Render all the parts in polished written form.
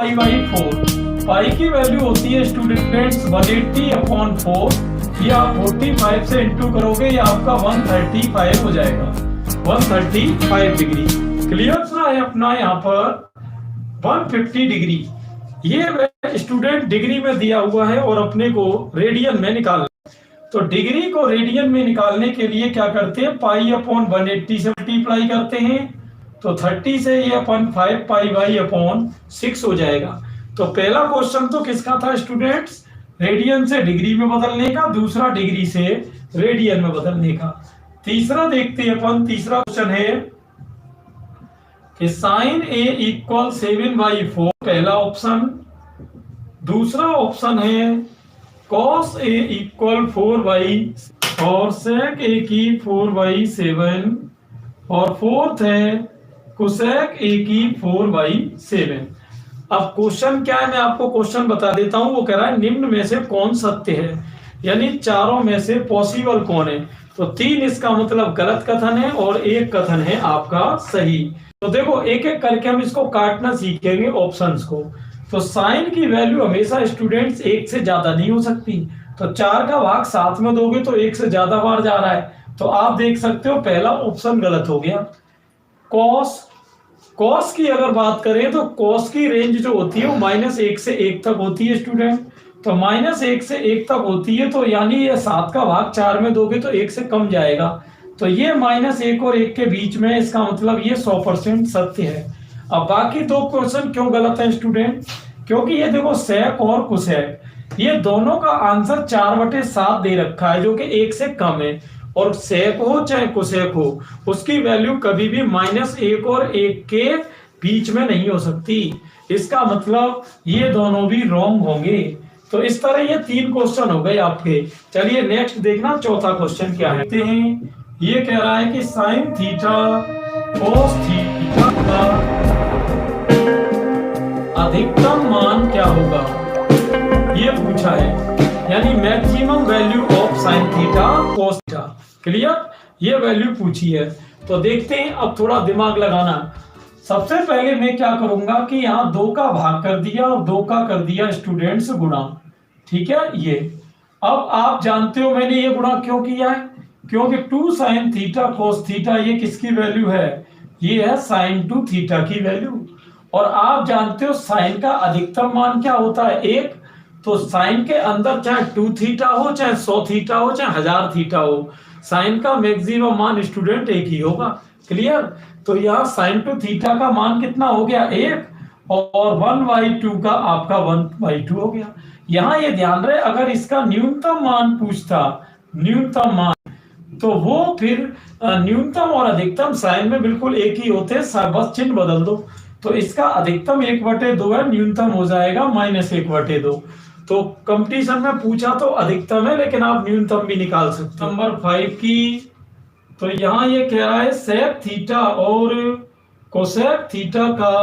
Pi by 4। पाई की value होती है स्टूडेंट्स 180/4। ये आप 45 से इंटू करोगे, ये आपका 135 हो जाएगा, 135 डिग्री। क्लियर सा है अपना यहाँ पर 150 डिग्री। ये स्टूडेंट डिग्री में दिया हुआ है और अपने को रेडियन में निकालना। तो डिग्री को रेडियन में निकालने के लिए क्या करते हैं, पाई अपॉन 180 से मल्टीप्लाई करते हैं, तो 30 से ये अपन 5 पाई बाई अपॉन 6 हो जाएगा। तो पहला क्वेश्चन तो किसका था स्टूडेंट्स, रेडियन से डिग्री में बदलने का, दूसरा डिग्री से रेडियन में बदलने का। तीसरा देखते हैं अपन, तीसरा क्वेश्चन है कि साइन ए इक्वल 7/4, पहला ऑप्शन। दूसरा ऑप्शन है कॉस ए इक्वल 4/, और सेक ए की 4/7, और फोर्थ है कोसेक ए की 4/7। अब क्वेश्चन क्या है, मैं आपको क्वेश्चन बता देता हूं। वो कह रहा है निम्न में से कौन सत्य है, यानी चारों में से पॉसिबल कौन है। तो 3 इसका मतलब गलत कथन है और 1 कथन है आपका सही। तो देखो एक एक करके हम इसको काटना सीखेंगे ऑप्शंस को। तो साइन की वैल्यू हमेशा स्टूडेंट्स 1 से ज्यादा नहीं हो सकती। तो 4 का भाग 7 में दोगे तो 1 से ज्यादा बार जा रहा है, तो आप देख सकते हो पहला ऑप्शन गलत हो गया। कॉस की अगर बात करें तो कॉस की रेंज जो होती है वो -1 से 1 तक होती है स्टूडेंट। तो -1 से 1 तक होती है, तो यानी ये 7 का भाग 4 में दोगे तो 1 से कम जाएगा। तो ये -1 और 1 के बीच में, इसका मतलब ये 100% सत्य है। अब बाकी 2 क्वेश्चन क्यों गलत है स्टूडेंट, क्योंकि ये देखो सेक और कुसेक, ये दोनों का आंसर 4/7 दे रखा है जो कि 1 से कम है। और सेक हो चाहे कुसेक हो, उसकी वैल्यू कभी भी -1 और 1 के बीच में नहीं हो सकती। इसका मतलब ये दोनों भी रॉन्ग होंगे। तो इस तरह ये 3 क्वेश्चन हो गए आपके। चलिए नेक्स्ट देखना, चौथा क्वेश्चन क्या है। देखते हैं, ये कह रहा है कि साइन थीटा कोस थीटा का अधिकतम मान क्या होगा, ये पूछा है, यानी maximum value of sine theta cos theta. Clear, ये वैल्यू पूछी है। तो देखते हैं, अब थोड़ा दिमाग लगाना। सबसे पहले मैं क्या करूंगा कि यहाँ 2 का भाग कर दिया और 2 का कर दिया स्टूडेंट्स गुणा। ठीक है, ये अब आप जानते हो मैंने ये गुणा क्यों किया है, क्योंकि 2 साइन थीटा कोस थीटा ये किसकी वैल्यू है, ये है साइन 2 थीटा की वैल्यू। और आप जानते हो साइन का अधिकतम मान क्या होता है, 1। तो साइन के अंदर चाहे 2 थीटा हो, चाहे 100 थीटा हो, चाहे 1000 थीटा हो, साइन का मैक्सिमम मान स्टूडेंट 1 ही होगा। क्लियर, तो यहाँ साइन 2 थीटा का मान कितना हो गया, 1, और 1/2 का आपका 1/2 हो गया। यहाँ ये ध्यान रहे, अगर इसका न्यूनतम मान पूछता, न्यूनतम मान, तो वो फिर न्यूनतम और अधिकतम साइन में बिल्कुल एक ही होते हैं, बस चिन्ह बदल दो। तो इसका अधिकतम 1/2 है, न्यूनतम हो जाएगा -1/2। तो कंपटीशन में पूछा तो अधिकतम है, लेकिन आप न्यूनतम भी निकाल सकते हो। नंबर 5 की, तो यहाँ ये कह रहा है सेक थीटा और कोसेक थीटा का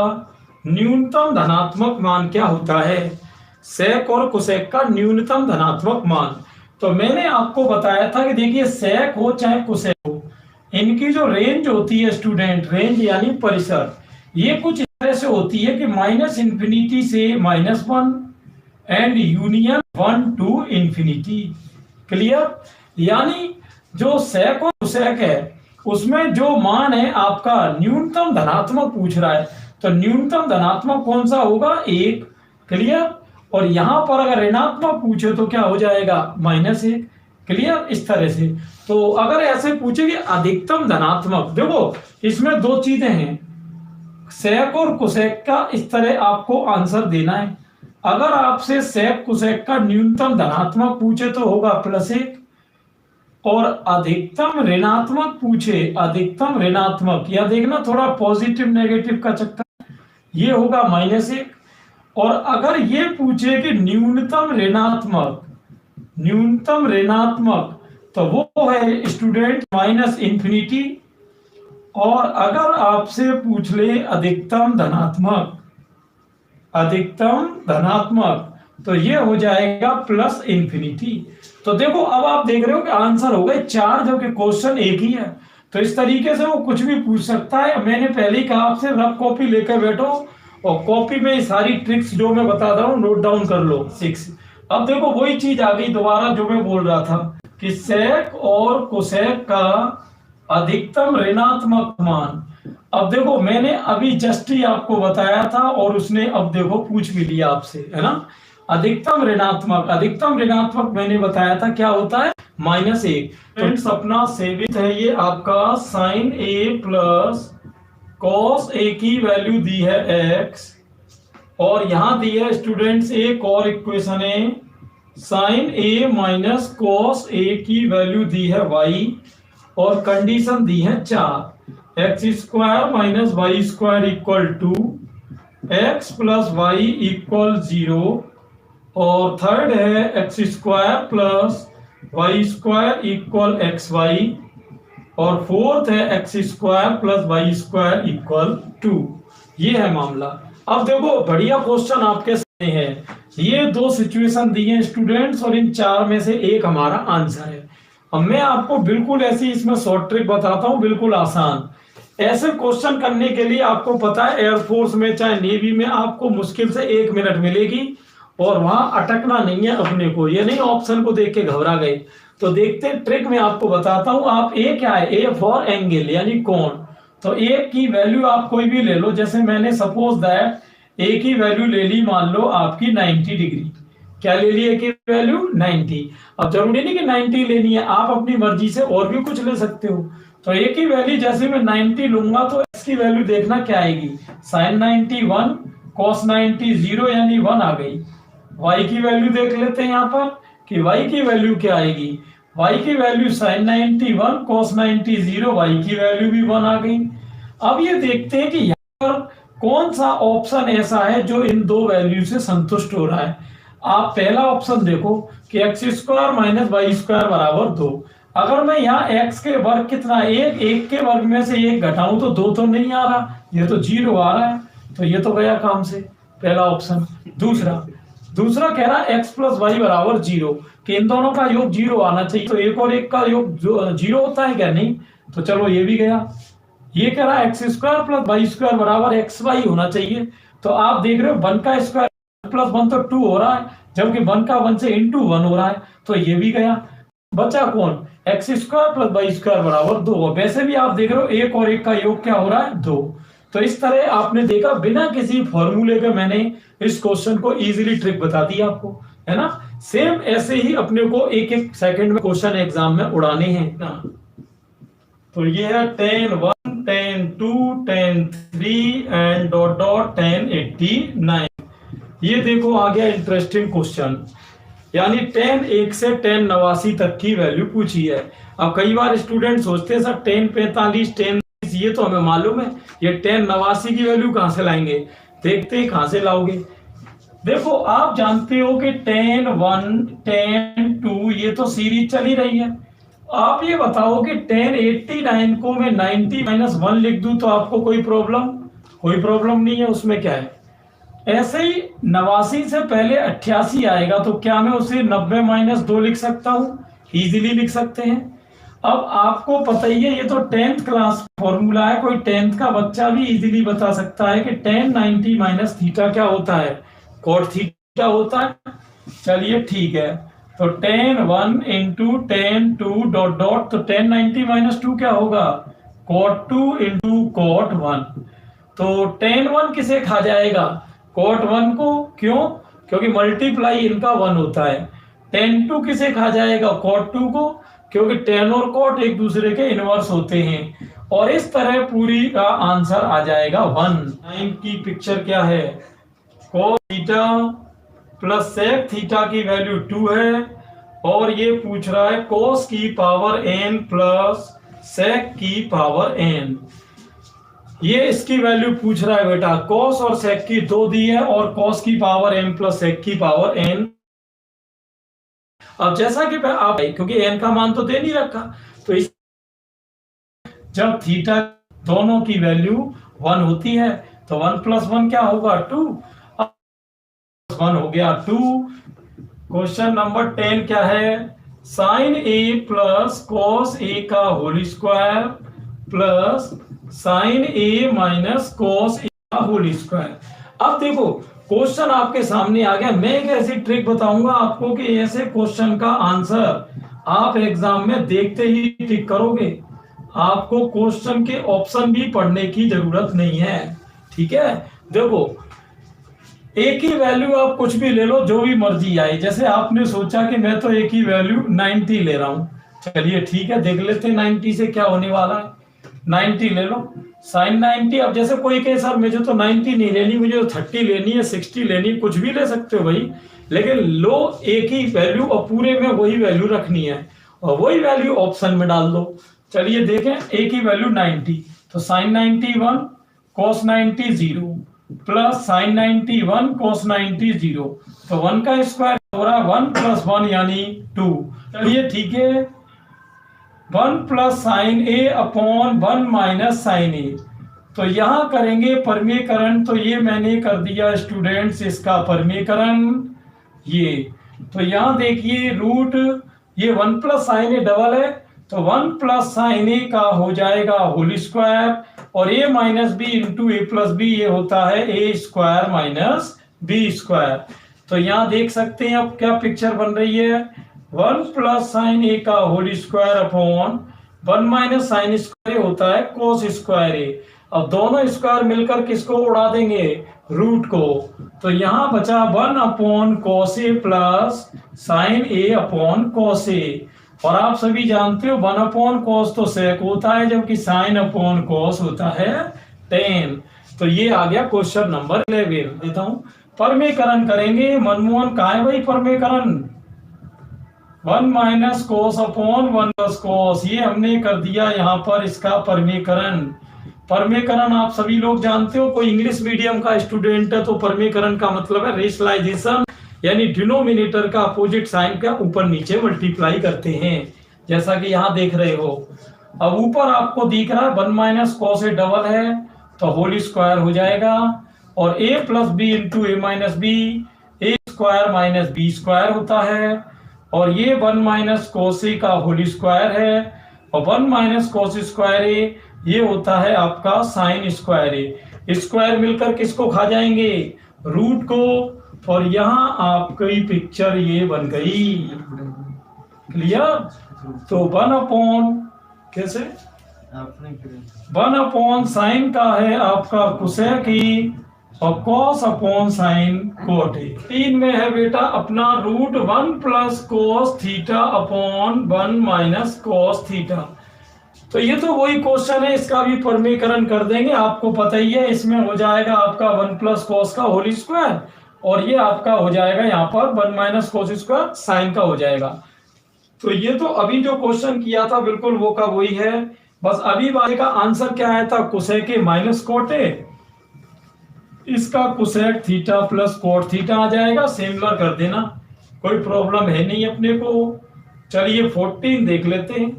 न्यूनतम धनात्मक मान क्या होता है। सेक और कोसेक का न्यूनतम धनात्मक मान, तो मैंने आपको बताया था कि देखिए सेक हो चाहे कोसेक हो, इनकी जो रेंज होती है स्टूडेंट, रेंज यानी परिसर, ये कुछ इस तरह से होती है कि -∞ से -1 एंड यूनियन 1 to ∞। क्लियर, यानी जो सेक और कोसेक है उसमें जो मान है आपका न्यूनतम धनात्मक पूछ रहा है, तो न्यूनतम धनात्मक कौन सा होगा, 1। क्लियर, और यहां पर अगर ऋणात्मक पूछे तो क्या हो जाएगा, -1। क्लियर, इस तरह से। तो अगर ऐसे पूछे कि अधिकतम धनात्मक, देखो इसमें 2 चीजें हैं, सेक और कोसेक का, इस तरह आपको आंसर देना है। अगर आपसे सेक कोसेक का न्यूनतम धनात्मक पूछे तो होगा +1, और अधिकतम ऋणात्मक पूछे, अधिकतम ऋणात्मक, या देखना थोड़ा पॉजिटिव नेगेटिव का चक्कर, ये होगा -1। और अगर ये पूछे कि न्यूनतम ऋणात्मक, न्यूनतम ऋणात्मक, तो वो है स्टूडेंट -∞। और अगर आपसे पूछ ले अधिकतम धनात्मक, अधिकतम धनात्मक, तो ये हो जाएगा +∞। तो देखो अब आप देख रहे हो कि आंसर हो गए 4, जबकि क्वेश्चन एक ही है। तो इस तरीके से वो कुछ भी पूछ सकता है। मैंने पहले ही कहा आपसे, रफ कॉपी लेकर बैठो और कॉपी में सारी ट्रिक्स जो मैं बता रहा हूँ नोट डाउन कर लो 6। अब देखो वही चीज आ गई दोबारा जो मैं बोल रहा था कि सेक और कोसेक का अधिकतम ऋणात्मक मान। अब देखो मैंने अभी जस्ट ही आपको बताया था और उसने अब देखो पूछ भी लिया आपसे, है ना। अधिकतम ऋणात्मक मैंने बताया था क्या होता है, -1। फ्रेंड्स अपना सेवित है ये आपका साइन ए प्लस कॉस ए की वैल्यू दी है x, और यहां दी है स्टूडेंट्स एक और इक्वेशन है sine A minus cos A की वैल्यू दी है y, और कंडीशन दी है 4, x square minus y square equal to x plus y equal 0, और थर्ड है x square plus y square equal x y, और फोर्थ है x square plus y square equal 2। ये है मामला। अब देखो बढ़िया क्वेश्चन आपके सामने है, ये दो सिचुएशन दी है स्टूडेंट्स और इन चार में से एक हमारा आंसर है। अब मैं आपको बिल्कुल ऐसी इसमें शॉर्ट ट्रिक बताता हूं, बिल्कुल आसान। ऐसे क्वेश्चन करने के लिए आपको पता है एयरफोर्स में चाहे नेवी में आपको मुश्किल से 1 मिनट मिलेगी, और वहां अटकना नहीं है अपने को, ये नहीं ऑप्शन को देख के घबरा गए। तो देखते ट्रिक में आपको बताता हूं। आप ए क्या है, ए फॉर एंगल यानी कोण, तो ए की वैल्यू आप कोई भी ले लो, जैसे मैंने सपोज दैट ए की वैल्यू ले ली मान लो आपकी 90 डिग्री। क्या ले ली ए की वैल्यू 90। अब जरूरी नहीं कि 90 लेनी है, आप अपनी मर्जी से और भी कुछ ले सकते हो। तो ए की वैल्यू जैसे मैं 90 लूंगा तो एक्स की वैल्यू देखना क्या आएगी, साइन 90 1, कॉस 90 0 यानी 1 आ गई। वाई की वैल्यू देख लेते हैं यहाँ पर कि वाई की वैल्यू क्या आएगी, वाई की वैल्यू साइन 90 1, कॉस 90 0, वाई की वैल्यू भी 1 आ गई। अब ये देखते हैं कि यहाँ पर कौन सा ऑप्शन ऐसा है जो इन दो वैल्यू से संतुष्ट हो रहा है। आप पहला ऑप्शन देखो कि x square minus y square बराबर 2। अगर मैं यहाँ x के वर्ग कितना, एक के वर्ग में से एक घटाऊं तो 2 तो नहीं आ रहा, ये तो 0 आ रहा है, तो ये तो गया काम से, पहला ऑप्शन। दूसरा कह रहा है x प्लस वाई बराबर 0, कि इन दोनों का योग 0 आना चाहिए, तो एक और एक का योग 0 होता है क्या, नहीं, तो चलो ये भी गया। ये कह रहा है x square plus y square बराबर एक्स वाई होना चाहिए, तो आप देख रहे हो 1 का स्क्वायर प्लस 1 तो 2 हो रहा है, जबकि 1 का 1 से इंटू 1 हो रहा है, तो ये भी गया। बचा कौन, x square plus y square बराबर 2। वैसे भी आप देख रहे हो एक और एक का योग क्या हो रहा है, 2। तो इस तरह आपने देखा बिना किसी फॉर्मूले के मैंने इस क्वेश्चन को इजीली ट्रिक बता दी आपको, है ना। सेम ऐसे ही अपने को एक एक सेकंड में क्वेश्चन एग्जाम में उड़ाने हैं ना। तो ये है 10 1, 10 2, 10 3 एंड डॉट डॉट 10 89। ये देखो आ गया इंटरेस्टिंग क्वेश्चन, यानी 10 1 से 10 89 तक की वैल्यू पूछी है। अब कई बार स्टूडेंट सोचते हैं सर 10 45 10 ये तो हमें मालूम है, ये 10 89 की वैल्यू कहां से लाएंगे, देखते हैं कहां से लाओगे। देखो आप जानते हो कि 10 1 10 2 ये तो सीरीज चली रही है। आप ये बताओ कि 10 89 को मैं 90 - 1 लिख दूं तो आपको कोई प्रॉब्लम नहीं है, उसमें क्या है। ऐसे ही 89 से पहले 88 आएगा तो क्या मैं उसे 90 - 2 लिख सकता हूं, इजीली लिख सकते हैं। अब आपको पता ही है ये तो 10th क्लास फॉर्मूला है, कोई 10th का बच्चा भी इजीली बता सकता है कि 10 90 - थीटा क्या होता है, कॉट थीटा होता है। चलिए ठीक है, तो 10 1 इंटू 10 2 डॉट डॉट, तो 10 90 - 2 क्या होगा, कॉट 2 इंटू कॉट 1। तो 10 1 किसे खा जाएगा, कॉट 1 को, क्यों, क्योंकि मल्टीप्लाई इनका 1 होता है। 10 2 किसे खा जाएगा, कॉट 2 को, क्योंकि 10 और कॉट एक दूसरे के इनवर्स होते हैं। और इस तरह पूरी का आंसर आ जाएगा 1। 9 की पिक्चर क्या है, cos theta plus sec theta की वैल्यू 2 है, और ये पूछ रहा है कॉस की पावर n प्लस सेक की पावर n। ये इसकी वैल्यू पूछ रहा है बेटा, कॉस और सेक की 2 दी है और कॉस की पावर m प्लस सेक की पावर n। अब जैसा कि आप, क्योंकि n का मान तो दे नहीं रखा, तो इस जब थीटा दोनों की वैल्यू 1 होती है तो 1 + 1 क्या होगा, 2। 1 हो गया 2। क्वेश्चन नंबर 10 क्या है, sine a plus cos a का whole square plus sine a minus cos a का होल स्क्वायर। अब देखो क्वेश्चन आपके सामने आ गया। मैं एक ऐसी ट्रिक बताऊंगा आपको कि ऐसे क्वेश्चन का आंसर आप एग्जाम में देखते ही टिक करोगे। आपको क्वेश्चन के ऑप्शन भी पढ़ने की जरूरत नहीं है। ठीक है, देखो एक ही वैल्यू आप कुछ भी ले लो, जो भी मर्जी आए। जैसे आपने सोचा कि मैं तो एक ही वैल्यू 90 ले रहा हूं, चलिए ठीक है, देख लेते हैं 90 से क्या होने वाला है। 90 ले लो, साइन 90। अब जैसे कोई कहे सर मुझे तो 90 नहीं लेनी, मुझे तो 30 लेनी है, 60 लेनी है, कुछ भी ले सकते हो भाई, लेकिन लो एक ही वैल्यू और पूरे में वही वैल्यू रखनी है और वही वैल्यू ऑप्शन में डाल दो। चलिए देखें, एक ही वैल्यू 90, तो sine 90 1, cos 90 0, plus sine 90 1, cos 90 0, तो 1 का स्क्वायर हो रहा है 1 प्लस 1 यानी 2। चलिए ठीक है, 1 प्लस साइन ए अपॉन 1 माइनस साइन ए, तो यहां करेंगे परमीकरण। तो ये मैंने कर दिया स्टूडेंट्स इसका परमीकरण। ये तो यहां देखिए रूट, ये 1 प्लस साइन ए डबल है, तो 1 प्लस साइन ए का हो जाएगा होल स्क्वायर, और ए minus b into a plus B, ये होता है ए स्क्वायर माइनस बी स्क्वायर। तो यहां देख सकते हैं अब क्या पिक्चर बन रही है, 1 प्लस साइन ए का whole square upon 1 minus sine square होता है कोस स्क्वायर ए। अब दोनों स्क्वायर मिलकर किसको उड़ा देंगे, रूट को, तो यहां बचा 1 अपॉन कोस ए प्लस साइन ए अपॉन कोस ए। और आप सभी जानते हो 1 अपॉन कोस तो सेक होता है, जबकि साइन अपॉन कोस होता है टेन। तो ये आ गया क्वेश्चन नंबर 11। देता हूं परमीकरण करेंगे। मनमोहन कहा है भाई परमीकरण, 1 माइनस कोस अपॉन 1 प्लस कोस, ये हमने कर दिया यहाँ पर इसका परमीकरण। परमीकरण आप सभी लोग जानते हो, कोई इंग्लिश मीडियम का स्टूडेंट है तो परमीकरण का मतलब है रेशनलाइजेशन, यानी डिनोमिनेटर का अपोजिट साइन का ऊपर नीचे मल्टीप्लाई करते हैं, जैसा कि यहाँ देख रहे हो। अब ऊपर आपको दिख रहा है 1 माइनस कॉस ए डबल है, तो होल स्क्वायर हो जाएगा, और ए plus B into A minus B, A square minus B square होता है, और ये 1 माइनस कॉस ए का होल स्क्वायर है, और 1 माइनस कॉस स्क्वायर ए ये होता है आपका साइन स्क्वायर ए। स्क्वायर मिलकर किसको खा जाएंगे, रूट को, और यहां आपकी पिक्चर ये बन गई। क्लियर? तो 1 अपॉन कैसे 1 अपॉन साइन का है आपका कोसेक ई, और cos upon sine cot a. 3 में है बेटा अपना root 1 plus cos theta upon 1 minus cos theta. तो ये तो वही क्वेश्चन है, इसका भी परमीकरण कर देंगे, आपको पता ही है। इसमें हो जाएगा आपका 1 प्लस कोस का होल स्क्वायर, और ये आपका हो जाएगा यहाँ पर 1 माइनस कोस स्क्वायर साइन का हो जाएगा। तो ये तो अभी जो क्वेश्चन किया था बिल्कुल वो का वही है, बस अभी वाले का आंसर क्या आया था, cosec A minus cot A, इसका cosec theta plus cot theta आ जाएगा। सिमिलर कर देना, कोई प्रॉब्लम है नहीं अपने को। चलिए 14 देख लेते हैं,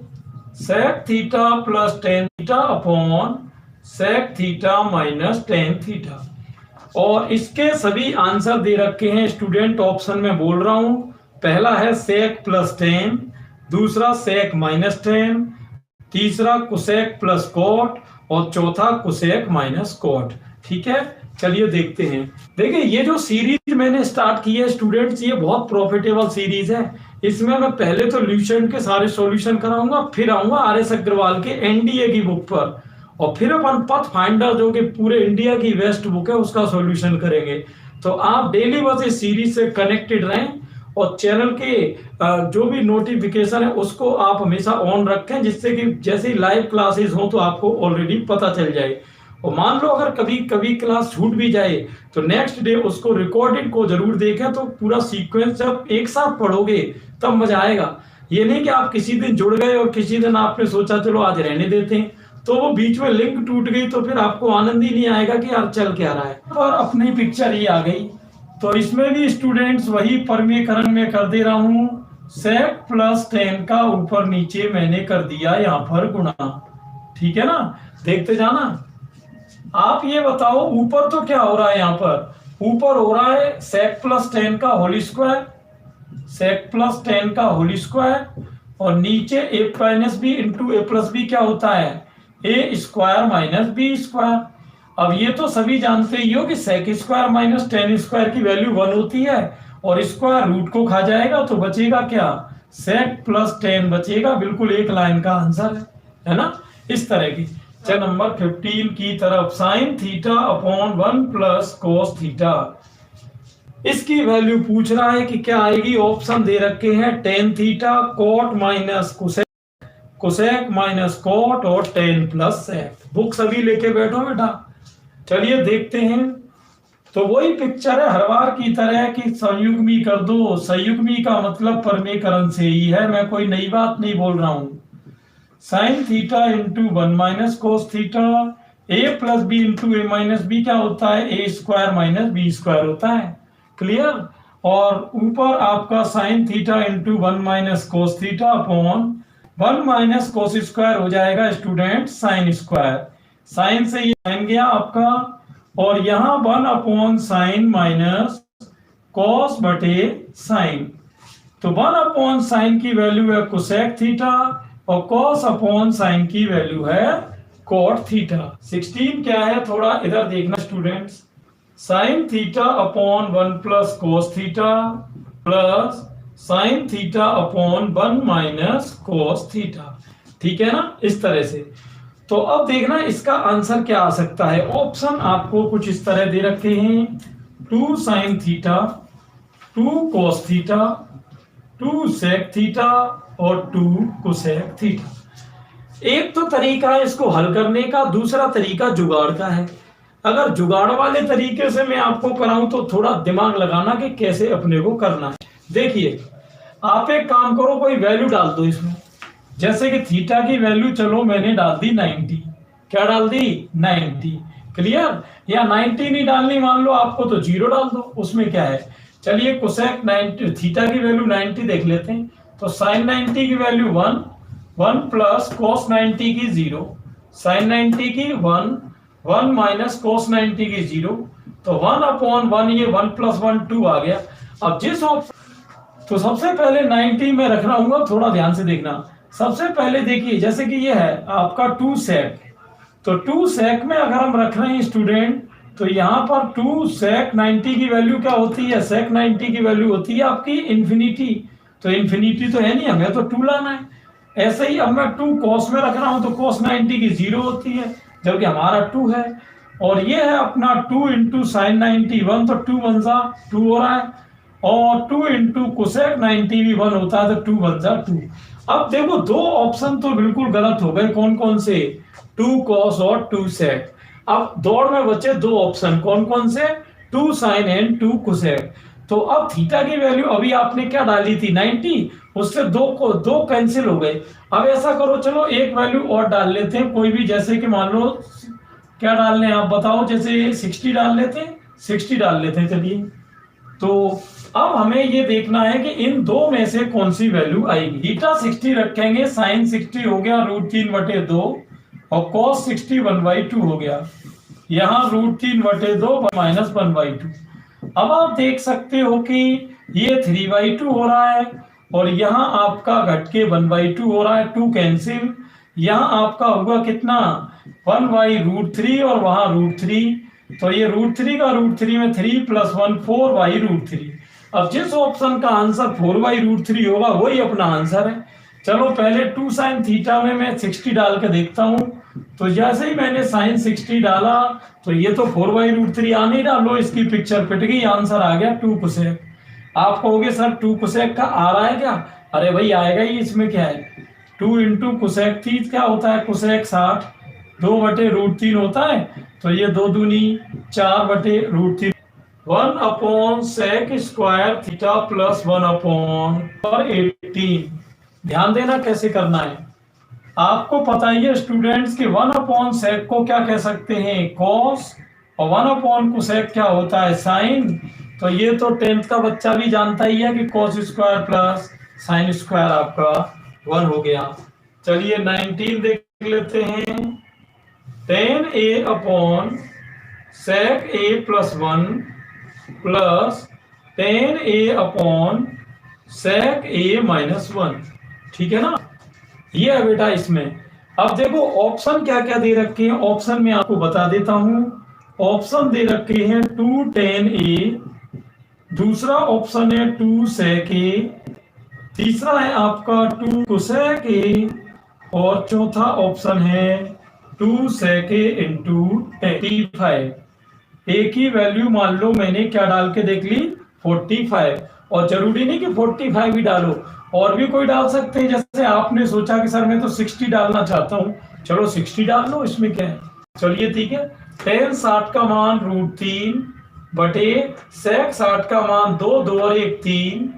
sec theta plus tan theta upon sec theta minus tan theta, और इसके सभी आंसर दे रखे हैं स्टूडेंट, ऑप्शन में बोल रहा हूं। पहला है सेक प्लस टेन, दूसरा सेक माइनस टेन, तीसरा कुसेक प्लस कोट, और चौथा कुसेक माइनस कोट। ठीक है, चलिए देखते हैं। देखिए ये जो सीरीज मैंने स्टार्ट की है स्टूडेंट्स, ये बहुत प्रॉफिटेबल सीरीज है। इसमें मैं पहले तो ल्यूसेंट के सारे सॉल्यूशन कराऊंगा, फिर आऊंगा आर.एस. अग्रवाल के एनडीए की बुक पर, और फिर अपन पथ फाइंडर जो कि पूरे इंडिया की बेस्ट बुक है उसका सॉल्यूशन करेंगे। तो आप डेली बस इस सीरीज से कनेक्टेड रहें, और चैनल के जो भी नोटिफिकेशन है उसको आप हमेशा ऑन रखें, जिससे कि जैसे ही लाइव क्लासेस हो तो आपको ऑलरेडी पता चल जाए। और मान लो अगर कभी कभी क्लास छूट भी जाए तो नेक्स्ट डे उसको रिकॉर्डेड को जरूर देखें, तो पूरा सीक्वेंस जब एक साथ पढ़ोगे तब मजा आएगा। ये नहीं कि आप किसी दिन जुड़ गए और किसी दिन आपने सोचा चलो आज रहने देते हैं, तो वो बीच में लिंक टूट गई तो फिर आपको आनंद ही नहीं आएगा कि यार चल क्या रहा है। और अपनी पिक्चर ही आ गई, तो इसमें भी स्टूडेंट्स वही परमीकरण में कर दे रहा हूं, सेक प्लस टेन का ऊपर नीचे मैंने कर दिया यहाँ पर गुणा। ठीक है ना, देखते जाना। आप ये बताओ ऊपर तो क्या हो रहा है, यहाँ पर ऊपर हो रहा है सेक प्लस टेन का whole square, sec plus tan का होल स्क्वायर, और नीचे a minus b into a plus b क्या होता है, ए स्क्वायर माइनस बी स्क्वायर। अब ये तो सभी जानते ही हो कि sec square minus tan square की वैल्यू 1 होती है और स्क्वायर रूट को खा जाएगा तो बचेगा क्या, sec प्लस tan बचेगा। बिल्कुल एक लाइन का आंसर है ना, इस तरह की। चल नंबर 15 की तरफ, sine theta upon 1 plus cos theta, इसकी वैल्यू पूछ रहा है कि क्या आएगी। ऑप्शन दे रखे हैं tan theta, cot minus cosec, cosec minus cot और टेन प्लस सेक। बुक सभी लेके बैठो बेटा। चलिए देखते हैं। तो वही पिक्चर है हर बार की तरह कि संयुग्मी कर दो। संयुग्मी का मतलब परमीकरण से ही है, मैं कोई नई बात नहीं बोल रहा हूं। Sine theta into 1 minus cos theta, A plus B into A minus B क्या होता है, ए स्क्वायर माइनस बी स्क्वायर होता है। क्लियर। और ऊपर आपका sine theta into 1 minus cos theta upon 1 minus cos square हो जाएगा स्टूडेंट साइन स्क्वायर। साइन से ये साइन गया आपका, और यहां 1 अपॉन साइन माइनस कॉस बटे साइन। तो 1 अपॉन साइन की वैल्यू है कोसेक थीटा और कॉस अपॉन साइन की वैल्यू है कॉट थीटा। 16 क्या है, थोड़ा इधर देखना students. Sine theta upon 1 plus cos theta plus sine theta upon 1 minus cos theta. ठीक है ना, इस तरह से। तो अब देखना इसका आंसर क्या आ सकता है। ऑप्शन आपको कुछ इस तरह दे रखे हैं, 2 sine theta, 2 cos theta, 2 sec theta और 2 कोसेक थीटा। एक तो तरीका है इसको हल करने का, दूसरा तरीका जुगाड़ का है। अगर जुगाड़ वाले तरीके से मैं आपको कराऊं तो थोड़ा दिमाग लगाना कि कैसे अपने को करना है। देखिए, आप एक काम करो, कोई वैल्यू डाल दो इसमें। जैसे कि थीटा की वैल्यू चलो मैंने डाल दी 90। क्या डाल दी, 90। क्लियर। या 90 नहीं डालनी मान लो आपको तो 0 डाल दो, उसमें क्या है। चलिए कोसेक 90, थीटा की वैल्यू 90 देख लेते हैं। तो साइन 90 की वैल्यू 1, 1 प्लस कोस 90 की 0, साइन 90 की 1, 1 माइनस कोस 90 की 0। तो 1 अपॉन 1, ये 1 प्लस 1 2 आ गया। अब जिस तो सबसे पहले 90 में रख रहा हूं, थोड़ा ध्यान से देखना। सबसे पहले देखिए, जैसे कि ये है आपका 2 सेक, तो 2 सेक में अगर हम रख रहे हैं स्टूडेंट, तो यहाँ पर 2 सेक 90 की वैल्यू क्या होती है, सेक 90 की वैल्यू होती है आपकी इन्फिनिटी। तो इन्फिनिटी तो है नहीं, हमें तो 2 लाना है। ऐसे ही अब मैं 2 कॉस में रख रहा हूं तो कॉस 90 की 0 होती है, जबकि हमारा 2 है। और ये है अपना 2 इंटू साइन 90 1, तो 2 1 जा 2 हो रहा है, और 2 इंटू कोसेक 90 भी 1 होता है, तो 2 1 जा 2। अब देखो दो ऑप्शन तो बिल्कुल गलत हो गए। कौन कौन से, 2 कॉस और 2 सेक। अब दौड़ में बचे 2 ऑप्शन, कौन कौन से, 2 साइन एंड 2 कोसेक। तो अब थीटा की वैल्यू अभी आपने क्या डाली थी 90, उससे 2 कैंसिल हो गए। अब ऐसा करो, चलो एक वैल्यू और डाल लेते हैं कोई भी, जैसे कि मान लो क्या डालने हैं आप बताओ, जैसे 60 डाल लेते हैं, 60 डाल लेते हैं। चलिए, तो अब हमें ये देखना है कि इन दो में से कौन सी वैल्यू आएगी। थीटा 60 रखेंगे, साइन 60 हो गया √3/2 और कॉस 60 1/2 हो गया। यहाँ √3/2 माइनस 1/2। अब आप देख सकते हो कि ये 3/2 हो रहा है और यहाँ आपका घट के 1/2 हो रहा है, 2 कैंसिल। यहाँ आपका होगा कितना, 1/√3 और वहां √3, तो ये √3 का √3 में 3 + 1 4/√3। अब जिस ऑप्शन का आंसर 4/√3 होगा वही अपना आंसर है। चलो पहले 2 साइन थीटा में मैं 60 डाल के देखता हूं। तो जैसे ही मैंने साइन 60 डाला तो ये तो 4/√3 आ नहीं रहा, लो इसकी पिक्चर पिट गई, आंसर आ गया 2 कोसेक। आप कहोगे सर 2 कोसेक का आ रहा है क्या, अरे भाई आएगा ही, इसमें क्या है। 2 इंटू कोसेक थी क्या होता है, कोसेक 60 2/√3 होता है, तो ये 2 दूनी 4/√3। 1 upon sec square theta plus 1 upon 18। ध्यान देना कैसे करना है, आपको पता ही है स्टूडेंट्स कि 1 अपॉन सेक को क्या कह सकते हैं, कॉस, और 1 अपॉन कोसेक क्या होता है, साइन। तो ये तो 10th का बच्चा भी जानता ही है कि cos square plus sine square आपका 1 हो गया। चलिए 19 देख लेते हैं। tan a upon sec a plus 1 plus tan a upon sec a minus 1। ठीक है ना, ये है बेटा इसमें। अब देखो ऑप्शन क्या क्या दे रखे हैं, ऑप्शन में आपको बता देता हूं। ऑप्शन दे रखे हैं 2 tan a, दूसरा ऑप्शन है 2 sec a, तीसरा है आपका 2 cosec a, और चौथा ऑप्शन है 2 sec a इंटू 45। ए की वैल्यू मान लो मैंने क्या डाल के देख ली 45, और जरूरी नहीं कि 45 ही डालो, और भी कोई डाल सकते हैं। जैसे आपने सोचा कि सर मैं तो 60 डालना चाहता हूँ, चलो 60 डाल लो, इसमें क्या है। चलिए ठीक है, tan 60 का मान √3 बटे sec 60 का मान 2, 2 और 1 3,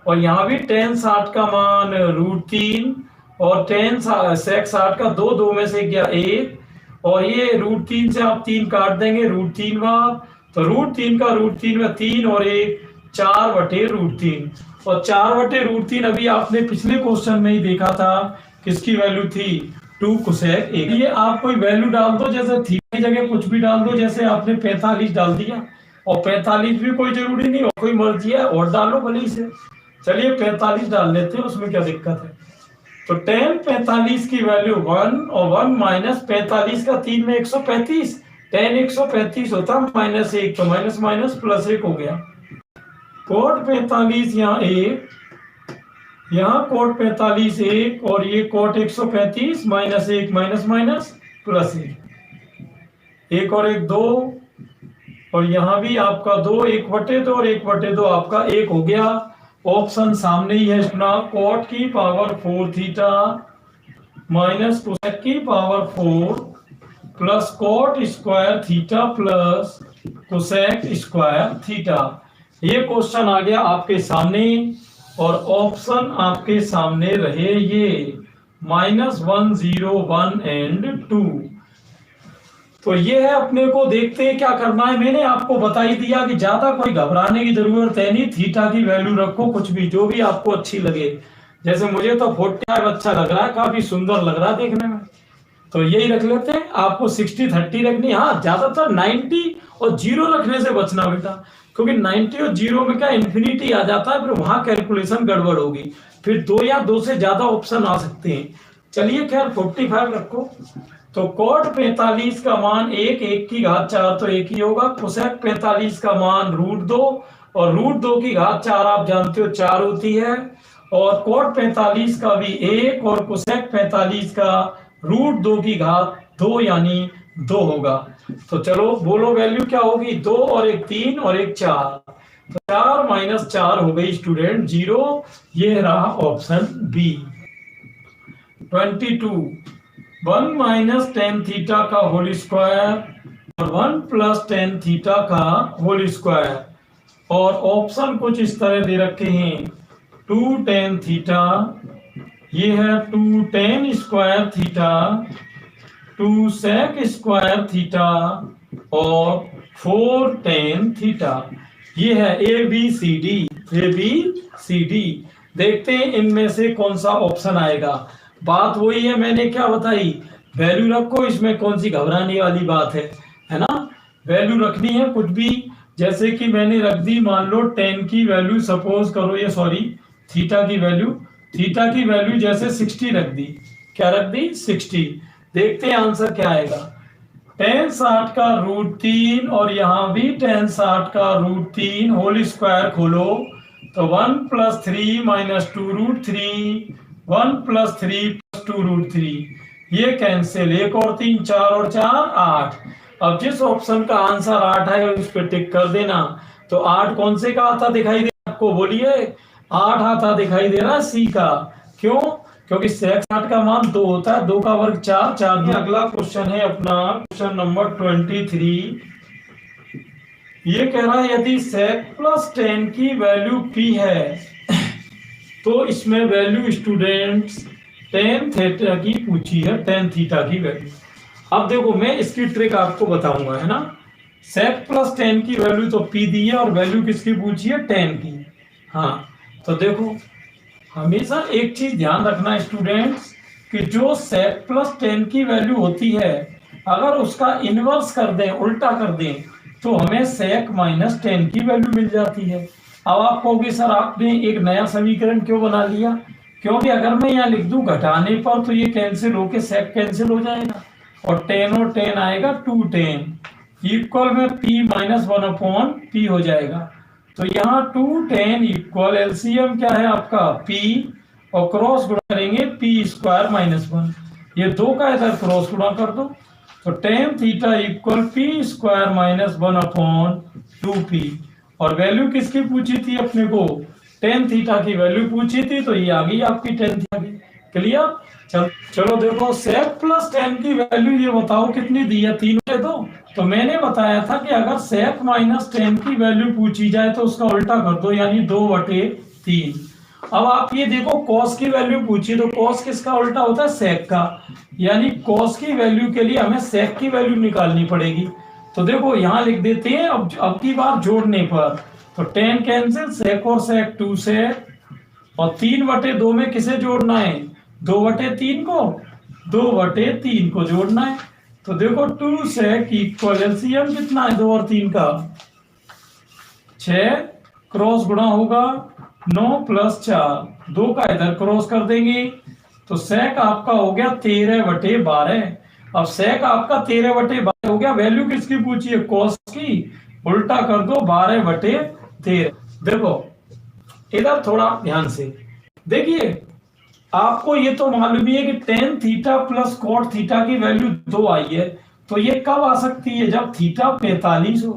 और यहाँ भी tan 60 का मान √3 और tan sec 60 का 2, 2 में से गया 1, और ये √3 से आप 3 काट देंगे, √3 बार, तो √3 का √3 में 3 और 1 4 बटे √3, और 4 बटे √3 अभी आपने पिछले क्वेश्चन में ही देखा था किसकी वैल्यू थी 2 cosec a। ये आप कोई वैल्यू डाल दो, जैसे थीटा की जगह कुछ भी डाल दो, जैसे आपने 45 डाल दिया, और 45 भी कोई जरूरी नहीं, और कोई मर्जी है और डालो भले से। चलिए 45 डाल लेते हैं, उसमें क्या दिक्कत है। तो tan 45 की वैल्यू 1, और 1 माइनस 45 का 3 में 135, tan 135 होता -1, तो माइनस माइनस प्लस 1 हो गया। cot 45 यहाँ 1, यहाँ cot 45 1, और ये cot 135 -1 माइनस माइनस प्लस 1, 1 और 1 2, और यहाँ भी आपका 2, 1/2 और 1/2 आपका 1 हो गया। ऑप्शन सामने ही है अपना, cot की पावर 4 थीटा माइनस cosec की power 4 plus cot square theta plus cosec square theta. ये क्वेश्चन आ गया आपके सामने, और ऑप्शन आपके सामने रहे ये -1 0 1 एंड 2। तो ये है, अपने को देखते हैं क्या करना है। मैंने आपको बता ही दिया कि ज्यादा कोई घबराने की जरूरत है नहीं, थीटा की वैल्यू रखो कुछ भी, जो भी आपको अच्छी लगे। जैसे मुझे तो 45 अच्छा लग रहा है, काफी सुंदर लग रहा है देखने में, तो यही रख लेते हैं। आपको 60 30 रखनी, हाँ ज्यादातर 90 और 0 रखने से बचना बेटा, क्योंकि 90 और 0 में क्या इंफिनिटी आ जाता है, फिर वहां कैलकुलेशन गड़बड़ होगी, फिर 2 या 2 से ज्यादा ऑप्शन आ सकते हैं। चलिए खैर 45 रखो। तो cot 45 का मान 1, 1 की घात 4 तो 1 ही होगा, cosec 45 का मान √2, और √2 की घात 4 आप जानते हो 4 होती है, और cot 45 का भी 1, और cosec 45 का √2 की घात 2 यानी 2 होगा। तो चलो बोलो वैल्यू क्या होगी, 2 और 1 3 और 1 4, तो 4 माइनस 4 हो गई स्टूडेंट 0। ये रहा option b. 22 1 minus tan theta का होल स्क्वायर और 1 प्लस tan थीटा का होल स्क्वायर, और ऑप्शन कुछ इस तरह दे रखे हैं 2 tan थीटा, ये है 2 tan square theta, 2 sec square theta, और 4 tan थीटा। ये है ABCD। देखते हैं इनमें से कौन सा ऑप्शन आएगा। बात वही है, मैंने क्या बताई, वैल्यू रखो, इसमें कौन सी घबराने वाली बात है ना। वैल्यू रखनी है कुछ भी, जैसे कि मैंने रख दी, मान लो tan की वैल्यू सपोज करो, ये सॉरी थीटा की वैल्यू जैसे 60 रख दी। क्या रख दी 60। देखते हैं आंसर क्या आएगा। tan 60 का √3, और यहाँ भी tan 60 का √3 होल स्क्वायर खोलो, तो 1 + 3 - 2 √3, 1 + 3 + 2 √3, ये कैंसिल, 1 और 3 4 और 4 8। अब जिस ऑप्शन का आंसर 8 है उस पर टिक कर देना। तो 8 कौन से का आता दिखाई दे रहा आपको, बोलिए। 8 आता दिखाई दे रहा सी का, क्यों, क्योंकि sec 60 का मान 2 होता है, 2 का वर्ग 4 4। अगला क्वेश्चन है अपना क्वेश्चन नंबर 23। ये कह रहा है यदि sec + tan की वैल्यू p है, तो इसमें वैल्यू स्टूडेंट्स tan थीटा की पूछी है, tan थीटा की वैल्यू। अब देखो मैं इसकी ट्रिक आपको बताऊंगा, है ना। sec + tan की वैल्यू तो p दी है, और वैल्यू किसकी पूछी है, tan की। हाँ तो देखो हमेशा एक चीज ध्यान रखना स्टूडेंट्स, कि जो sec + tan की वैल्यू होती है, अगर उसका इनवर्स कर दें, उल्टा कर दें, तो हमें sec - tan की वैल्यू मिल जाती है। अब आप कहोगे सर आपने एक नया समीकरण क्यों बना लिया, क्योंकि अगर मैं यहाँ लिख दूं घटाने पर, तो ये कैंसिल होके sec कैंसिल हो जाएगा, और tan आएगा 2 tan, इक्वल में p माइनस 1/p हो जाएगा। तो यहाँ 2 tan इक्वल एलसीएम क्या है आपका p और क्रॉस गुणा करेंगे p स्क्वायर माइनस 1, ये दो का इधर क्रॉस गुणा कर दो। तो tan theta equal p square minus 1/2p। और वैल्यू किसकी पूछी थी अपने को, tan थीटा की वैल्यू पूछी थी, तो ये आ गई आपकी tan थीटा की। क्लियर। चलो देखो sec प्लस tan की वैल्यू ये बताओ कितनी दी है, 3 दे दो। तो मैंने बताया था कि अगर sec माइनस tan की वैल्यू पूछी जाए तो उसका उल्टा कर दो, यानी 2/3। अब आप ये देखो cos की वैल्यू पूछी, तो cos किसका उल्टा होता है, sec का, यानी cos की वैल्यू के लिए हमें sec की वैल्यू निकालनी पड़ेगी। तो देखो यहाँ लिख देते हैं अब की बार जोड़ने पर, तो tan कैंसिल, sec और sec 2 sec, और 3/2 में किसे जोड़ना है, 2/3 को, 2/3 को जोड़ना है। तो देखो 2 sec इक्वल एलसीएम कितना है 2 और 3 का, 6, क्रॉस गुणा होगा 9 प्लस 4, 2 का इधर क्रॉस कर देंगे, तो sec आपका हो गया 13/12। अब sec आपका 13/12 हो गया, वैल्यू किसकी पूछी है, cos की, उल्टा कर दो 12/13। देखो इधर थोड़ा ध्यान से देखिए, आपको ये तो मालूम ही है कि tan theta plus cot theta की वैल्यू 2 आई है, तो ये कब आ सकती है, जब थीटा 45 हो,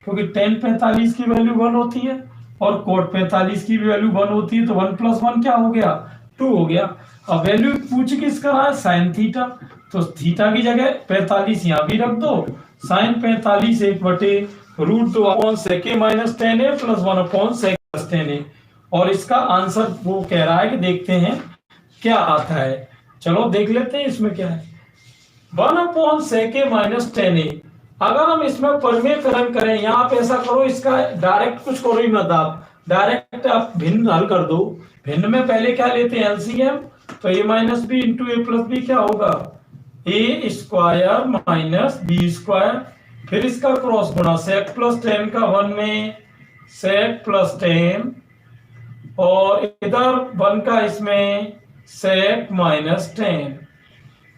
क्योंकि tan 45 की वैल्यू 1 होती है और cot 45 की वैल्यू 1 होती है, तो 1 + 1 क्या हो गया, 2 हो गया। अब वैल्यू पूछ किस कर रहा है, sin थीटा, तो थीटा की जगह 45 यहाँ भी रख दो, sin 45 1/√2 sec a minus tan a plus 1 sec plus tan a। और इसका आंसर वो कह रहा है कि देखते हैं क्या आता है, चलो देख लेते हैं इसमें क्या है। 1/sec a minus tan a, अगर हम इसमें परमेयकरण करें, यहाँ पे ऐसा करो, इसका डायरेक्ट कुछ करो ही मत, आप डायरेक्ट आप भिन्न हल कर दो। भिन्न में पहले क्या लेते हैं, एलसीएम, तो a minus b into a plus b क्या होगा, a square minus B square, फिर इसका क्रॉस गुणा sec प्लस tan का 1 में sec प्लस tan, और इधर 1 का इसमें sec माइनस tan,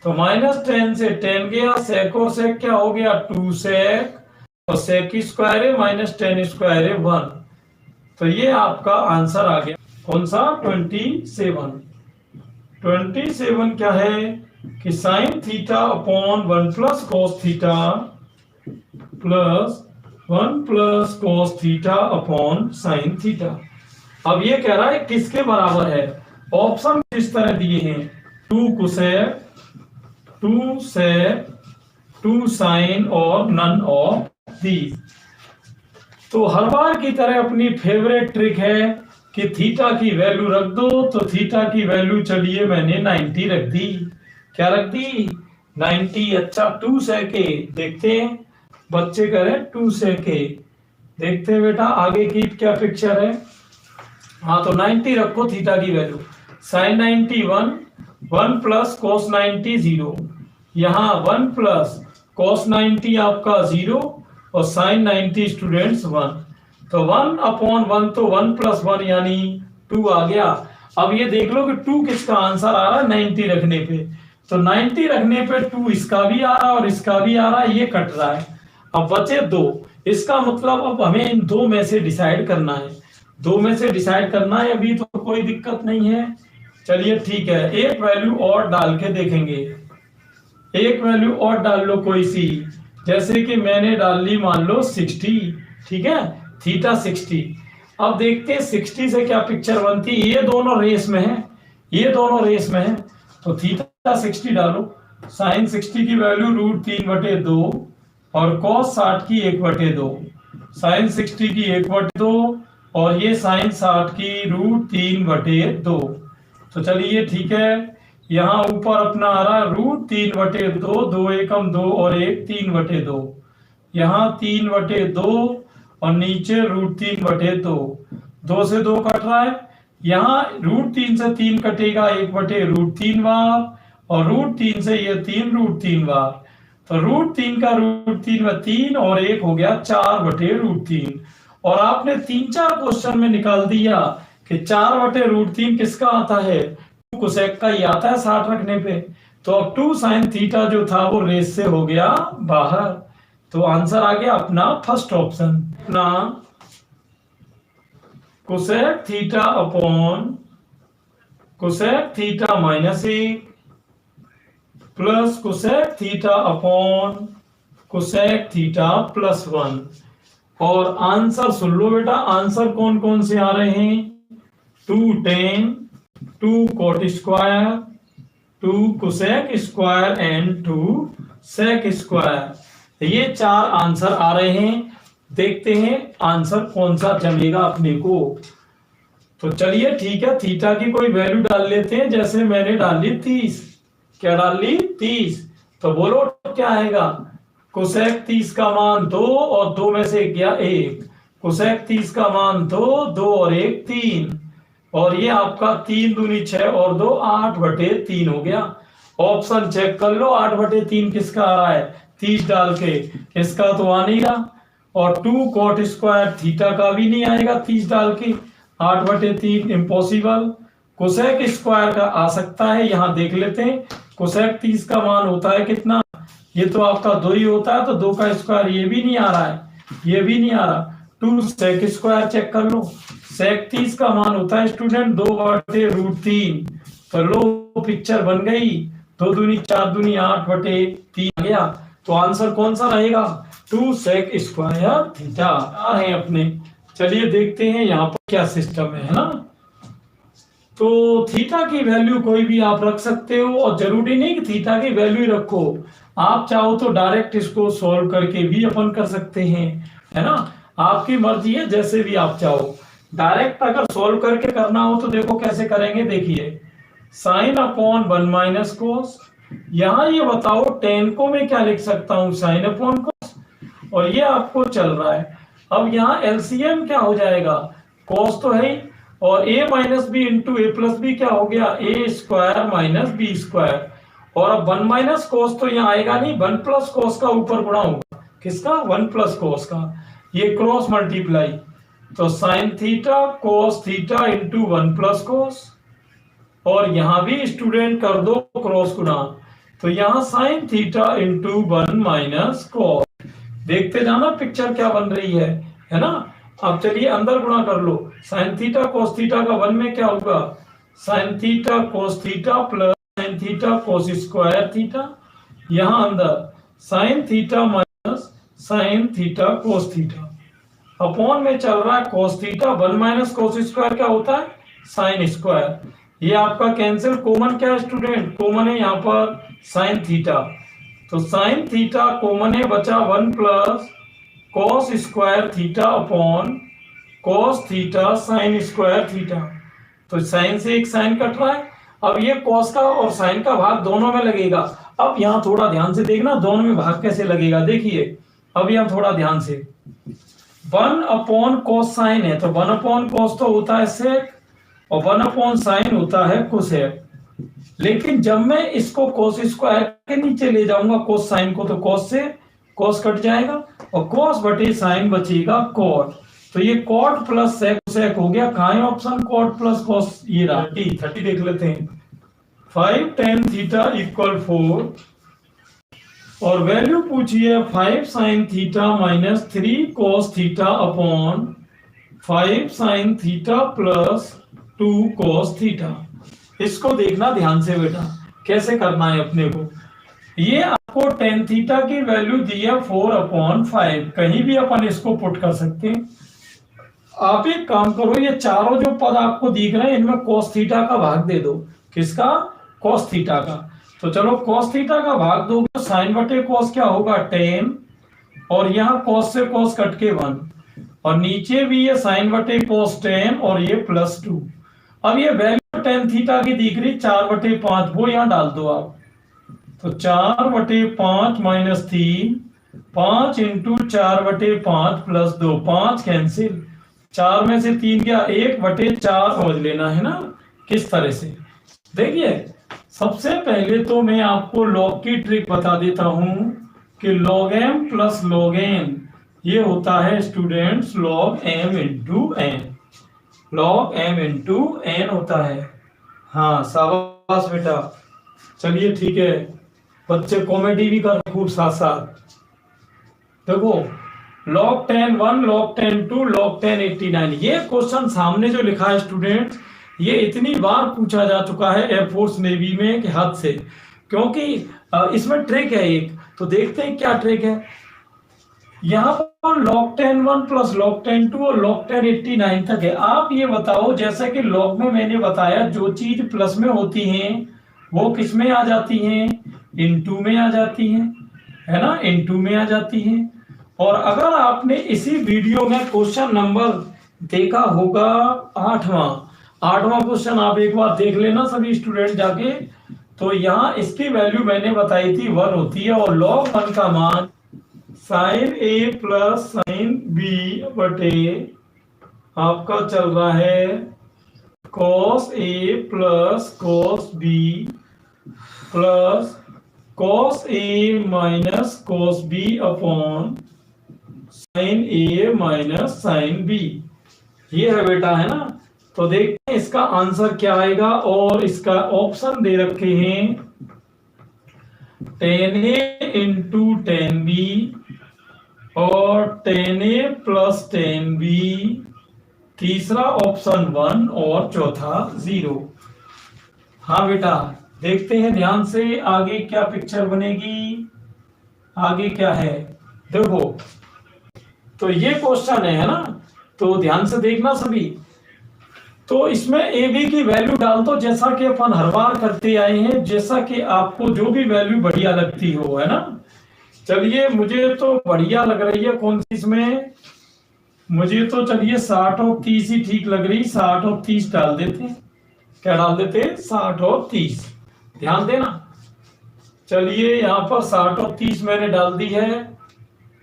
तो माइनस tan से tan गया, sec और sec क्या हो गया 2 sec, और sec स्क्वायर है माइनस tan स्क्वायर है 1। तो ये आपका आंसर आ गया, कौन सा, 27। 27 क्या है कि sin theta upon 1 plus cos theta plus 1 plus cos theta upon sin theta. अब ये कह रहा है किसके बराबर है, ऑप्शन इस तरह दिए हैं, 2 cosec, 2 sec, 2 sin और none of these। तो हर बार की तरह अपनी फेवरेट ट्रिक है कि थीटा की वैल्यू रख दो, तो थीटा की वैल्यू चलिए मैंने 90 रख दी, क्या रख दी, 90। अच्छा 2 sec a, देखते हैं बच्चे करें 2 sec a, देखते हैं बेटा आगे की क्या पिक्चर है। हाँ तो 90 रखो थीटा की वैल्यू, sin 90 1, 1 प्लस cos 90 0, यहाँ 1 प्लस cos 90 आपका 0 और sin 90 स्टूडेंट्स 1, तो 1/1, तो 1 + 1 यानी 2 आ गया। अब ये देख लो कि 2 किसका आंसर आ रहा है 90 रखने पे, तो 90 रखने पे 2 इसका भी आ रहा है और इसका भी आ रहा है, ये कट रहा है। अब बचे 2, इसका मतलब अब हमें इन 2 में से डिसाइड करना है, 2 में से डिसाइड करना है, अभी तो कोई दिक्कत नहीं है। चलिए ठीक है, एक वैल्यू और डाल के देखेंगे, एक वैल्यू और डाल लो कोई सी, जैसे कि मैंने डाल ली मान लो 60, ठीक है, थीटा 60। अब देखते हैं 60 से क्या पिक्चर बनती है, ये दोनों रेस में है, ये दोनों रेस में है, तो थीटा 60 डालो, साइन 60 की वैल्यू √3/2 और cos 60 की 1/2, साइन 60 की 1/2 और ये साइन 60 की √3/2। तो चलिए ठीक है, यहाँ ऊपर अपना आ रहा है √3/2, 2 एकम 2 और 1 3/2, यहाँ 3/2 और नीचे √3/2, 2 से 2 कट रहा है, यहाँ √3 से 3 कटेगा 1/√3 बार, और √3 से ये 3 √3 बार, तो √3 का √3 में 3 और 1 हो गया 4/√3। और आपने 3-4 क्वेश्चन में निकाल दिया कि 4/√3 किसका आता है, कोसेक का ही आता है 60 रखने पे। तो अब 2 sin थीटा जो था वो रेस से हो गया बाहर। तो आंसर आ गया अपना फर्स्ट ऑप्शन, अपना cosec theta upon cosec theta minus 1 plus cosec theta upon cosec theta plus 1। और आंसर सुन लो बेटा, आंसर कौन कौन से आ रहे हैं, 2 tan 2 cot square 2 cosec square and 2 sec square, ये 4 आंसर आ रहे हैं। देखते हैं आंसर कौन सा जमेगा अपने को। तो चलिए ठीक है, थीटा की कोई वैल्यू डाल लेते हैं, जैसे मैंने डाल ली 30। क्या डाल ली 30, तो बोलो क्या आएगा, कोसेक 30 का मान 2 और 2 में से गया 1, कोसेक 30 का मान 2, 2 और 1 3, और ये आपका 3 दूनी 6 और 2 8/3 हो गया। ऑप्शन चेक कर लो, 8/3 किसका आ रहा है, 30 डाल के, इसका तो आ नहीं रहा। और 2 कॉट स्क्वायर थीटा का भी नहीं आएगा 30 डाल के, 8/3 इम्पॉसिबल। कोसेक स्क्वायर का आ सकता है, यहां देख लेते हैं, कोसेक 30 का मान होता है कितना, ये तो आपका 2 ही होता है, तो 2 का स्क्वायर ये भी नहीं आ रहा है, ये भी नहीं आ रहा। 2 सेक स्क्वायर चेक कर लो, सेक 30 का मान होता है स्टूडेंट 2/√3। तो लो पिक्चर बन गई, 2 दूनी 4 दूनी 8/3 आ गया। तो आंसर कौन सा रहेगा, 2 सेक स्क्वायर थीटा है अपने। चलिए देखते हैं यहाँ पर क्या सिस्टम है ना। तो थीटा की वैल्यू कोई भी आप रख सकते हो, और जरूरी नहीं कि थीटा की वैल्यू रखो, आप चाहो तो डायरेक्ट इसको सॉल्व करके भी अपन कर सकते हैं, है ना, आपकी मर्जी है, जैसे भी आप चाहो। डायरेक्ट अगर सॉल्व करके करना हो तो देखो कैसे करेंगे, देखिए साइन अपॉन 1 माइनस कोस, यहाँ ये बताओ टेन को मैं क्या लिख सकता हूँ, साइन अपॉन कोस, और ये आपको चल रहा है। अब यहाँ एलसीएम क्या हो जाएगा, कोस तो है, और a minus b into a plus b क्या हो गया, a square minus B square. और अब 1 माइनस कोस तो यहाँ आएगा नहीं, 1 प्लस कोस का ऊपर गुणा होगा, किसका, 1 प्लस कोस का, ये क्रॉस मल्टीप्लाई, तो sine theta cos theta into 1 plus कोस, और यहां भी स्टूडेंट कर दो क्रॉस गुणा, तो यहाँ साइन थीटा इंटू 1 माइनस कोस। देखते जाना पिक्चर क्या बन रही है ना। अब चलिए अंदर गुणा कर लो, साइन थीटा कोस थीटा का 1 में क्या होगा, sine theta cos theta plus sine theta cos square theta, यहाँ अंदर sine theta minus sine theta cos theta, upon में चल रहा है cos theta, 1 minus cos square क्या होता है, साइन स्क्वायर। ये आपका कैंसिल, कॉमन क्या है स्टूडेंट, कॉमन है यहाँ पर साइन थीटा, तो साइन थीटा कॉमन है, बचा 1 plus cos square theta upon cos theta sine square theta. तो साइन से एक साइन कट रहा है, अब ये कॉस का और साइन का भाग दोनों में लगेगा। अब यहाँ थोड़ा ध्यान से देखना दोनों में भाग कैसे लगेगा, देखिए अब यहाँ थोड़ा ध्यान से, 1 अपॉन कॉस साइन है, तो 1 अपॉन कॉस तो होता है सेक, और 1 अपॉन साइन होता है कोसेक। लेकिन जब मैं इसको कॉस स्क्वायर के नीचे ले जाऊंगा कॉस साइन को, तो कॉस से कॉस कट जाएगा, और कॉस बटे साइन बचेगा कॉट, तो ये कॉट प्लस सेक सेक हो गया, कहाँ है ऑप्शन, कॉट प्लस कॉस, ये रहा 30 देख लेते हैं, 5 tan थीटा इक्वल 4, और वैल्यू पूछिए 5 sin theta minus 3 cos theta upon 5 sin theta plus 2 cos theta. इसको देखना ध्यान से बेटा कैसे करना है अपने को। ये आपको tan थीटा की वैल्यू दी है 4/5, कहीं भी अपन इसको पुट कर सकते हैं। आप एक काम करो, ये चारों जो पद आपको दिख रहे हैं इनमें cos थीटा का भाग दे दो, किसका, cos थीटा का। तो चलो cos थीटा का भाग दोगे, साइन बटे cos क्या होगा, tan, और यहाँ cos से cos कट के 1, और नीचे भी ये साइन बटे cos tan और ये प्लस 2। अब ये वैल्यू tan थीटा की दिख रही 4/5, वो यहाँ डाल दो आप, तो 4/5 माइनस 3, 5 इंटू 4/5 प्लस 2, 5 कैंसिल, 4 में से 3 गया, 1/4 समझ लेना है ना किस तरह से। देखिए सबसे पहले तो मैं आपको लॉग की ट्रिक बता देता हूं कि log m plus log n ये होता है students log m into n, log m into n होता है। हाँ शाबाश बेटा, चलिए ठीक है, बच्चे कॉमेडी भी कर खूब साथ साथ। देखो log 10 1, log 10 2, log 10 89, ये क्वेश्चन सामने जो लिखा है स्टूडेंट, ये इतनी बार पूछा जा चुका है एयरफोर्स नेवी में कि हद से, क्योंकि इसमें ट्रिक है एक, तो देखते हैं क्या ट्रिक है। यहाँ पर log 10 1 प्लस log 10 2 और log 10 89 तक है। आप ये बताओ, जैसे कि log में मैंने बताया जो चीज प्लस में होती हैं वो किस में आ जाती हैं, इनटू में आ जाती हैं, है ना, इनटू में आ जाती हैं। और अगर आपने इसी वीडियो में क्वेश्चन नंबर देखा होगा आठवां क्वेश्चन, आप एक बार देख लेना सभी स्टूडेंट जाके, तो यहाँ इसकी वैल्यू मैंने बताई थी 1 होती है, और log 1 का मान sine A plus sine B बटे आपका चल रहा है cos A plus cos B plus cos A minus cos B upon sine A minus sine B. ये है बेटा, है ना। तो देखते हैं इसका आंसर क्या आएगा, और इसका ऑप्शन दे रखे हैं 10a इंटू 10b और 10a प्लस 10b, तीसरा ऑप्शन 1 और चौथा 0। हाँ बेटा, देखते हैं ध्यान से आगे क्या पिक्चर बनेगी, आगे क्या है। देखो, तो ये क्वेश्चन है ना, तो ध्यान से देखना सभी। तो इसमें ए बी की वैल्यू डाल दो, जैसा कि अपन हर बार करते आए हैं, जैसा कि आपको जो भी वैल्यू बढ़िया लगती हो, है ना। चलिए, मुझे तो बढ़िया लग रही है कौन सी इसमें, मुझे तो चलिए 60 और 30 ही ठीक लग रही, 60 और 30 डाल देते। क्या डाल देते? 60 और 30। ध्यान देना। चलिए, यहाँ पर 60 और 30 मैंने डाल दी है।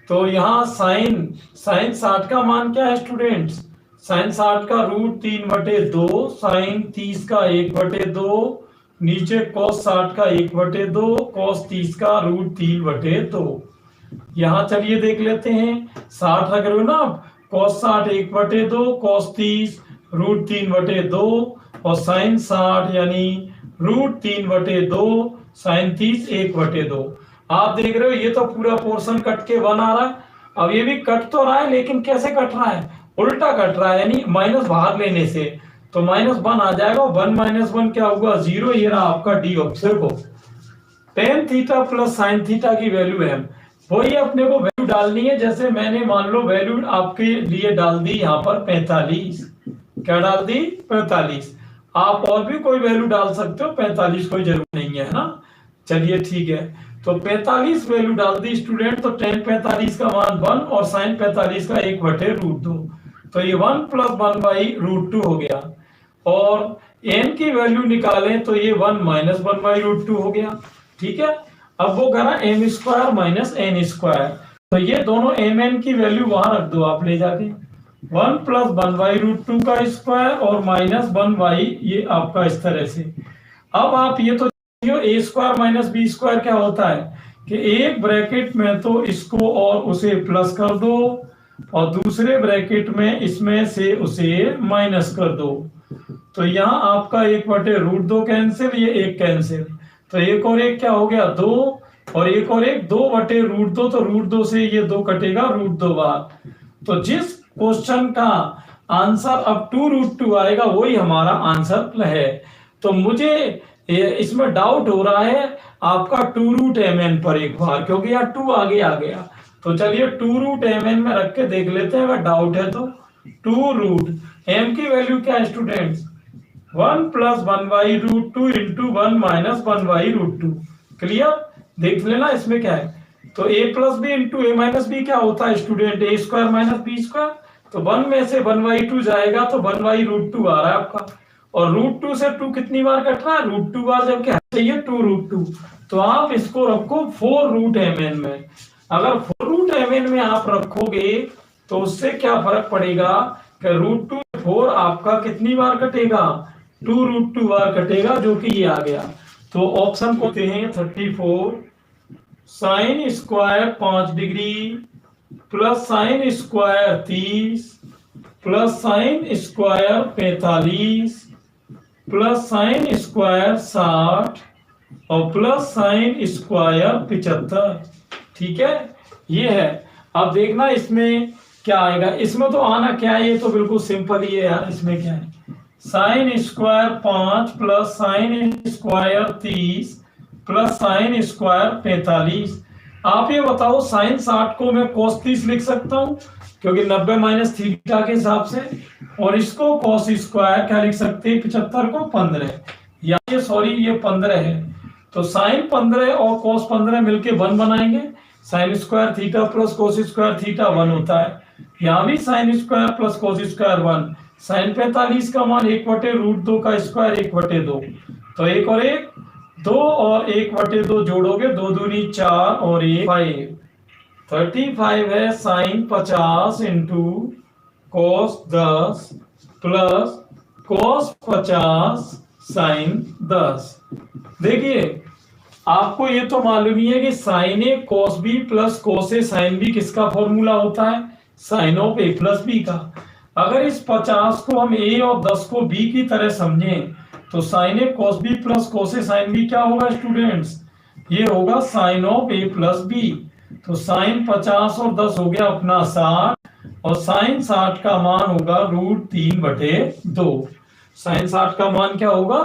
तो यहाँ साइन 60 का मान क्या है स्टूडेंट्स? साइन 60 का √3/2, साइन 30 का 1/2, नीचे कॉस 60 का 1/2, कॉस 30 का √3/2। यहाँ चलिए देख लेते हैं, 60 रख रहे हो ना आप, कॉस 60 1/2, कॉस 30 √3/2 और साइन 60 यानी √3/2, साइन 30 1/2। आप देख रहे हो ये तो पूरा पोर्शन कट के 1 आ रहा है। अब ये भी कट तो रहा है, लेकिन कैसे कट रहा है? उल्टा कट रहा है, यानी माइनस बाहर लेने से, तो -1 आ जाएगा। 1 - 1 क्या होगा? 0। ये रहा आपका डी ऑप्शन को। Tan theta plus sine theta की वैल्यू है, वही अपने को वैल्यू डालनी है। जैसे मैंने मान लो वैल्यू आपके लिए डाल दी यहाँ पर 45। क्या डाल दी? 45। आप और भी कोई वैल्यू डाल सकते हो, 45 कोई जरूरत नहीं है ना। चलिए ठीक है, तो 45 वैल्यू डाल दी स्टूडेंट। तो टेन 45 का मान 1 और साइन 45 का 1/√2, तो ये 1 + 1/√2 हो गया। और n की वैल्यू निकालें तो ये 1 - 1/√2 हो गया। ठीक है, अब वो करा m² - n², तो ये दोनों mn की वैल्यू वहां रख दो आप ले जाके। 1 + 1/√2 का स्क्वायर और -1/, ये आपका इस तरह से। अब आप ये तो a² - b² क्या होता है कि एक ब्रैकेट में तो इसको और उसे प्लस कर दो, और दूसरे ब्रैकेट में इसमें से उसे माइनस कर दो। तो यहाँ आपका 1/√2 कैंसिल, ये 1 कैंसिल, तो एक और एक क्या हो गया? 2, और एक और एक 2/√2, तो √2 से ये 2 कटेगा √2 बार। तो जिस क्वेश्चन का आंसर अब 2√2 आएगा वही हमारा आंसर है। तो मुझे इसमें डाउट हो रहा है आपका 2√mn पर एक बार, क्योंकि यहाँ 2 आगे आ गया। तो चलिए 2√mn में रख के देख लेते हैं, अगर डाउट है तो। 2√m की वैल्यू क्या है स्टूडेंट्स? 1 + 1/√2 इंटू 1 - 1/√2। क्लियर? देख लेना इसमें क्या है। तो a + b into a - b क्या होता है स्टूडेंट? a² - b²। तो 1 में से 1/2 जाएगा, तो 1/√2 आ रहा है आपका। और √2 से 2 कितनी बार कट रहा है? √2 बार, जब क्या चाहिए 2√2। तो आप इसको रखो 4√mn में। अगर 4√mn में आप रखोगे तो उससे क्या फर्क पड़ेगा कि √2 4 आपका कितनी बार कटेगा? 2√2 बार कटेगा, जो कि ये आ गया। तो ऑप्शन को देते हैं 34, sine square 5 degree plus sine square 30 plus sine square 45 plus sine square 60 और प्लस साइन स्क्वायर 75। ठीक है, ये है। अब देखना इसमें क्या आएगा, इसमें तो आना क्या है, ये तो बिल्कुल सिंपल ही है यार। इसमें क्या है, sine square 5 plus sine square 30 plus sine square 45। आप ये बताओ साइन 60 को मैं cos 30 लिख सकता हूं क्योंकि 90 माइनस थीटा के हिसाब से, और इसको cos स्क्वायर क्या लिख सकते हैं, 75 को 15, या ये सॉरी ये 15 है, तो साइन 15 और cos 15 मिलके 1 बनाएंगे। Sine square theta plus cos square theta 1 होता है, यहाँ भी sine square plus cos square 1। Sine 45 का मान 1/√2 का स्क्वायर 1/2, तो 1 और 1 2 और 1/2 जोड़ोगे 2 दूनी 4 और 1 5, 35 है sine 50 into cos 10 plus cos 50 sine 10। देखिए आपको ये तो मालूम ही है कि sine a cos b plus cos a sine b किसका फॉर्मूला होता है, sine of a plus b का। अगर इस 50 को हम a और 10 को b की तरह समझें तो sine a cos b plus cos a sine b क्या होगा स्टूडेंट्स, ये होगा sine of a plus b। तो साइन 50 और 10 हो गया अपना 60, और साइन 60 का मान होगा √3/2। साइन 60 का मान क्या होगा,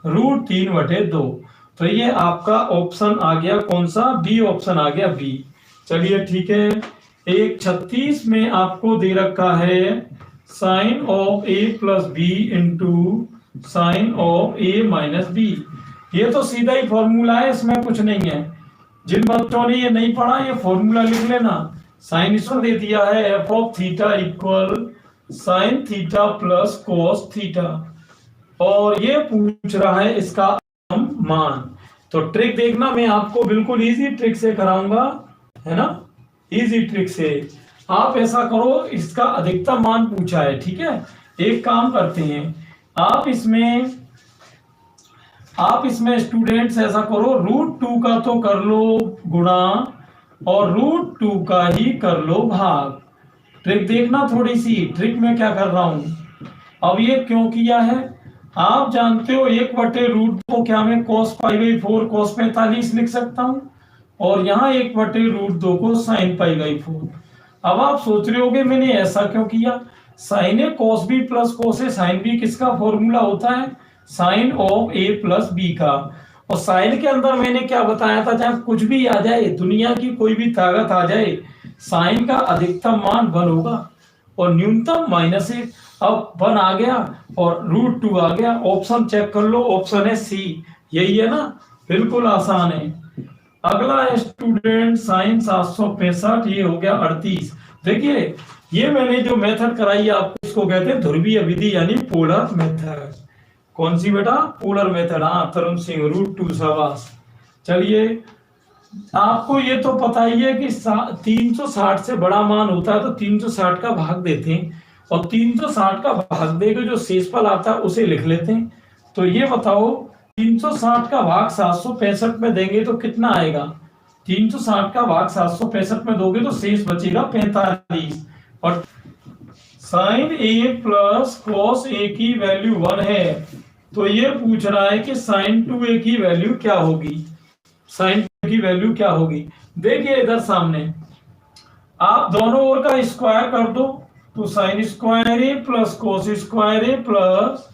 √3/2। तो ये आपका ऑप्शन आ गया कौन सा, बी ऑप्शन आ गया बी। चलिए ठीक है, एक 36 में आपको दे रखा है sine of a plus B into sine of a minus b. ये तो सीधा ही फॉर्मूला है, इसमें कुछ नहीं है। जिन बच्चों ने ये नहीं पढ़ा ये फॉर्मूला लिख लेना। साइन इसको दे दिया है F of theta equal sine theta plus cos theta, और ये पूछ रहा है इसका मान। तो ट्रिक देखना, मैं आपको बिल्कुल इजी ट्रिक से कराऊंगा, है ना, इजी ट्रिक से। आप ऐसा करो, इसका अधिकतम मान पूछा है, ठीक है। एक काम करते हैं, आप इसमें स्टूडेंट्स ऐसा करो, √2 का तो कर लो गुणा और √2 का ही कर लो भाग। ट्रिक देखना थोड़ी सी, ट्रिक में क्या कर रहा हूं। अब ये क्यों किया है, आप जानते हो 1/√2 को क्या मैं cos π/4 cos 45 लिख सकता हूं, और यहाँ 1/√2 को sin π/4। अब आप सोच रहे होगे मैंने ऐसा क्यों किया, sine a cos b plus cos a sine b किसका फॉर्मूला होता है, sine of a plus b का। और साइन के अंदर मैंने क्या बताया था, चाहे कुछ भी आ जाए, दुनिया की कोई भी ताकत आ जाए, साइन का अधिकतम मान 1 होगा और न्यूनतम -1। अब 1 आ गया और √2 आ गया। ऑप्शन चेक कर लो, ऑप्शन है सी, यही है ना, बिल्कुल आसान है। अगला है स्टूडेंट साइन 765, ये हो गया 38। देखिए ये मैंने जो मेथड कराई है आपको, इसको कहते हैं ध्रुवीय विधि यानी पोलर मेथड। कौन सी बेटा, पोलर मेथड। हाँ तरुण सिंह, √2 शाबाश। चलिए आपको ये तो पता ही है कि 360 से बड़ा मान होता है तो 360 का भाग देते हैं, और 360 का भाग देकर जो शेषफल आता है उसे लिख लेते हैं। तो ये बताओ 360 का भाग 765 में देंगे तो कितना आएगा, 360 का भाग 765 में दोगे तो शेष बचेगा 45। और साइन ए प्लस कॉस ए की वैल्यू 1 है, तो ये पूछ रहा है कि साइन 2a की वैल्यू क्या होगी, साइन 2 की वैल्यू क्या होगी। देखिए इधर सामने आप दोनों ओर का स्क्वायर कर दो, तो sine square A plus cos square A plus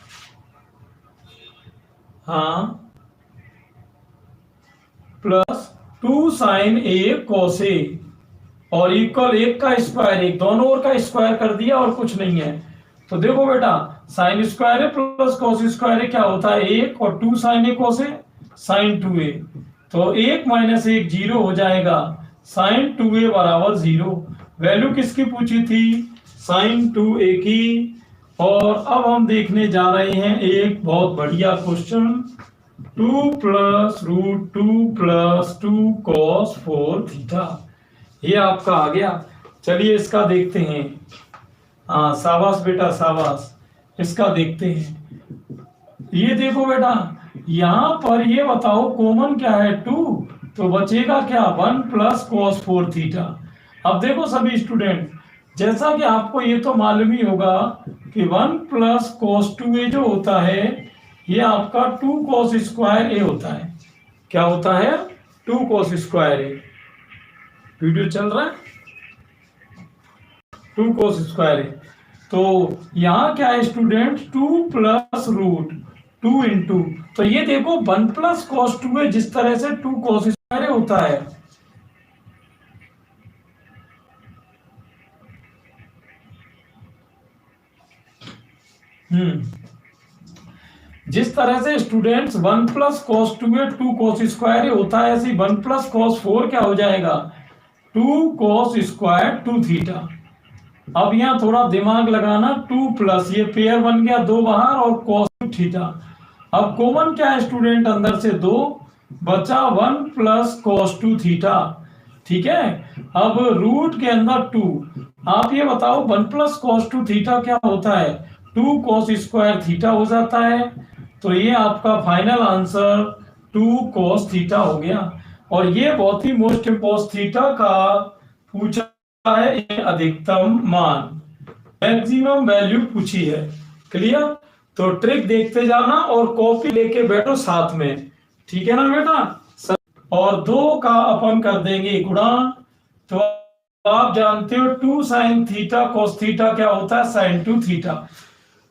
plus 2 sign A cos A, और इक्वल 1 का स्क्वायर 1, दोनों ओर का स्क्वायर कर दिया और कुछ नहीं है। तो देखो बेटा साइन स्क्वायर ए प्लस कॉस स्क्वायर ए क्या होता है 1, और 2 sign A cos A sign 2a, तो 1 - 1 0 हो जाएगा, साइन 2a बराबर 0। वैल्यू किसकी पूछी थी, साइन 2a की। और अब हम देखने जा रहे हैं एक बहुत बढ़िया क्वेश्चन, 2 + √2 + 2 cos 4 थीटा, ये आपका आ गया। चलिए इसका देखते हैं। हाँ शाबाश बेटा शाबाश, इसका देखते हैं। ये देखो बेटा यहां पर ये बताओ कॉमन क्या है 2, तो बचेगा क्या 1 + cos 4 थीटा। अब देखो सभी स्टूडेंट, जैसा कि आपको ये तो मालूम ही होगा कि 1 + cos 2a जो होता है ये आपका 2 cos स्क्वायर a होता है। क्या होता है, 2 cos स्क्वायर a। वीडियो चल रहा है, 2 cos स्क्वायर है। तो यहाँ क्या है स्टूडेंट, 2 प्लस रूट 2 इंटू, तो ये देखो 1 प्लस कॉस 2 है, जिस तरह से 2 cos स्क्वायर होता है। जिस तरह से स्टूडेंट्स 1 प्लस कॉस 2 है 2 cos स्क्वायर होता है, ऐसे 1 प्लस कॉस 4 क्या हो जाएगा, 2 cos स्क्वायर 2 थीटा। अब यहाँ थोड़ा दिमाग लगाना, 2 प्लस ये पेयर बन गया 2 बाहर और cos 2 थीटा। अब कॉमन क्या है स्टूडेंट, अंदर से 2 बचा 1 प्लस cos 2 थीटा। ठीक है, अब रूट के अंदर 2, आप ये बताओ 1 प्लस cos 2 थीटा क्या होता है, 2 cos स्क्वायर थीटा हो जाता है। तो ये आपका फाइनल आंसर 2 cos थीटा हो गया। और ये बहुत ही मोस्ट इम्पोर्टेंट, थीटा का पूछा है अधिकतम मान, मैक्सिमम वैल्यू पूछी है। क्लियर, तो ट्रिक देखते जाना और कॉपी लेके बैठो साथ में, ठीक है ना बेटा। और 2 का अपन कर देंगे गुणा, तो आप जानते हो 2 sin थीटा cos थीटा क्या होता है, sin 2 थीटा।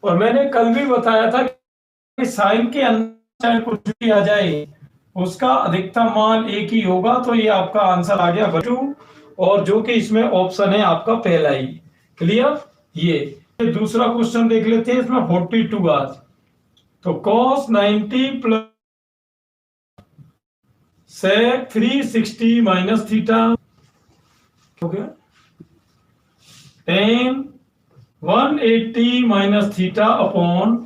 और मैंने कल भी बताया था कि साइन के अंदर चाहे कुछ भी आ जाए उसका अधिकतम मान एक ही होगा। तो ये आपका आंसर आ गया 2, और जो कि इसमें ऑप्शन है आपका पहला ही। क्लियर, ये दूसरा क्वेश्चन देख लेते हैं, इसमें 42 आज। तो cos 90 plus sec 360 minus theta हो गया, tan 180 minus theta upon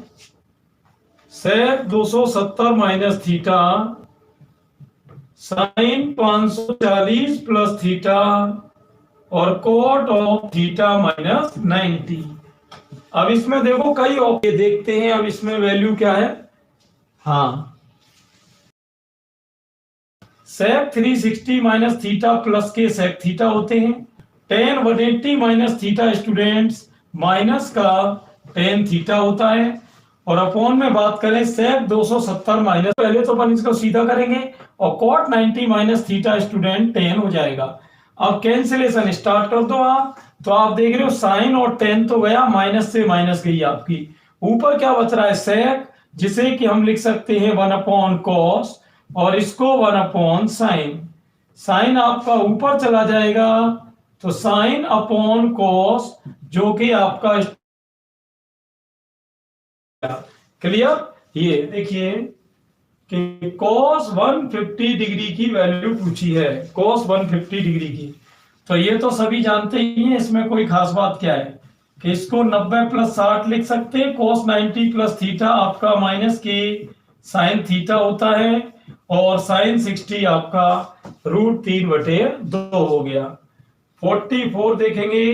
sec 270 minus theta sin 540 plus theta और cot ऑफ थीटा माइनस 90। अब इसमें देखो कई ऑप्शन देखते हैं, अब इसमें वैल्यू क्या है, हाँ sec 360 माइनस थीटा प्लस के sec थीटा होते हैं, tan 180 minus theta students minus का tan थीटा होता है, और अपॉन में बात करें sec 270 माइनस, पहले तो अपन इसको सीधा करेंगे, और cot 90 minus theta student tan हो जाएगा। अब कैंसिलेशन स्टार्ट कर दो आप, तो आप देख रहे हो साइन और tan तो गया, माइनस से माइनस गई आपकी, ऊपर क्या बच रहा है sec, जिसे कि हम लिख सकते हैं 1 अपॉन cos, और इसको 1 अपॉन साइन। साइन आपका ऊपर चला जाएगा, तो साइन अपॉन cos, जो कि आपका क्लियर। ये देखिए कि cos 150 डिग्री की वैल्यू पूछी है, cos 150 डिग्री की, तो ये तो सभी जानते ही हैं, इसमें कोई खास बात क्या है कि इसको 90 प्लस 60 लिख सकते हैं। cos 90 प्लस थीटा आपका माइनस की साइन थीटा होता है, और साइन 60 आपका √3/2 हो गया। 44 देखेंगे,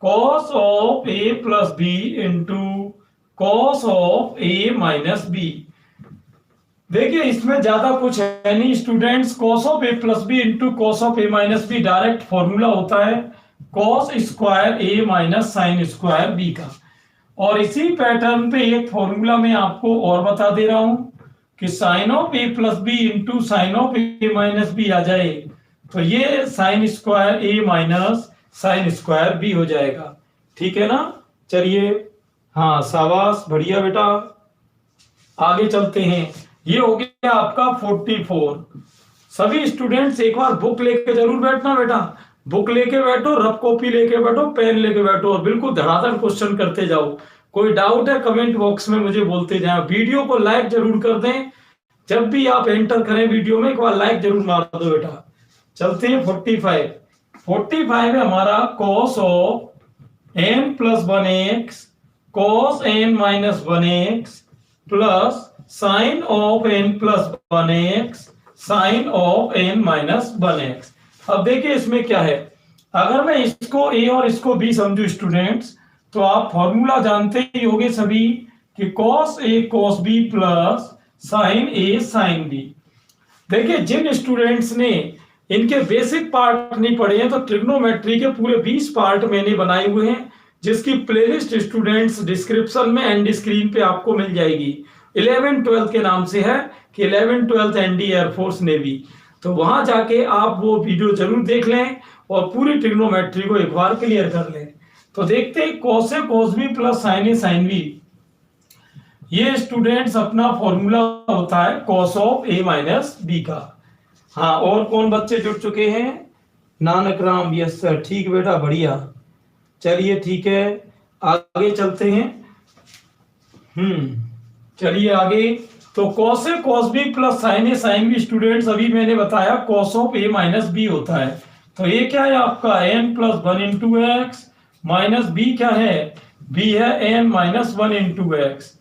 cos of a plus B into cos of a minus b. देखिए इसमें ज्यादा कुछ है नहीं students, cos of a plus B into cos of a minus b direct formula होता है cos square a minus sine square b का। और इसी पैटर्न पे एक फॉर्मूला में आपको और बता दे रहा हूं कि sine of a plus B into sine of a minus B आ जाए, तो ये sine square a minus sine square b हो जाएगा। ठीक है ना, चलिए, हाँ शाबाश, बढ़िया बेटा, आगे चलते हैं। ये हो गया आपका 44। सभी स्टूडेंट्स एक बार बुक लेके जरूर बैठना बेटा, बुक लेके बैठो, रफ कॉपी लेके बैठो, पेन लेके बैठो, और बिल्कुल धड़ाधड़ क्वेश्चन करते जाओ। कोई डाउट है कमेंट बॉक्स में मुझे बोलते जाए। वीडियो को लाइक जरूर कर दें, जब भी आप एंटर करें वीडियो में एक बार लाइक जरूर मार दो बेटा। चलते हैं 45 है हमारा cos of n plus 1x cos n minus 1x plus sine of n plus 1x sine of n minus 1x। अब देखिए इसमें क्या है, अगर मैं इसको a और इसको b समझू स्टूडेंट्स, तो आप फॉर्मूला जानते ही होंगे सभी कि cos a cos b plus sine a sine b। देखिए जिन स्टूडेंट्स ने इनके बेसिक पार्ट नहीं पढ़े हैं, तो ट्रिग्नोमेट्री के पूरे 20 पार्ट मैंने बनाए हुए हैं, जिसकी प्लेलिस्ट स्टूडेंट्स डिस्क्रिप्शन में एंड स्क्रीन पे आपको मिल जाएगी। 11-12 के नाम से है कि 11-12 एनडी एयरफोर्स नेवी, तो वहां जाके आप वो वीडियो जरूर देख लें और पूरी ट्रिग्नोमेट्री को एक बार क्लियर कर लें। तो देखते हैं cos ए cos b प्लस sin ए sin b, ये स्टूडेंट्स अपना फॉर्मूला होता है cos of a minus b का। हाँ, और कौन बच्चे जुड़ चुके हैं? नानक राम, यस सर, ठीक बेटा, बढ़िया। चलिए ठीक है, आगे चलते हैं। चलिए आगे। तो cos ए cos b प्लस sin ए sin b स्टूडेंट्स अभी मैंने बताया cos of a minus b होता है। तो ये क्या है आपका n plus one into x, minus b क्या है? b है n minus one into x.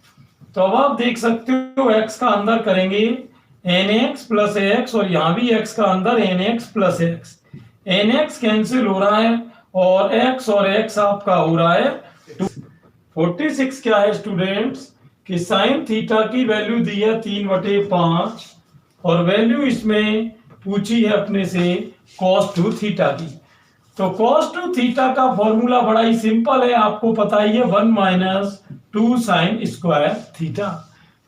तो अब आप देख सकते हो x का अंदर करेंगे nx प्लस एक्स, और यहाँ भी x का अंदर nx plus x. nx cancel हो रहा है और x और x आपका हो रहा है 46 क्या है स्टूडेंट्स कि साइन थीटा की वैल्यू दी है 3/5 और वैल्यू इसमें पूछी है अपने से cos 2 थीटा की। तो cos 2 थीटा का फॉर्मूला बड़ा ही सिंपल है, आपको पता ही है, 1 माइनस 2 साइन स्क्वायर थीटा।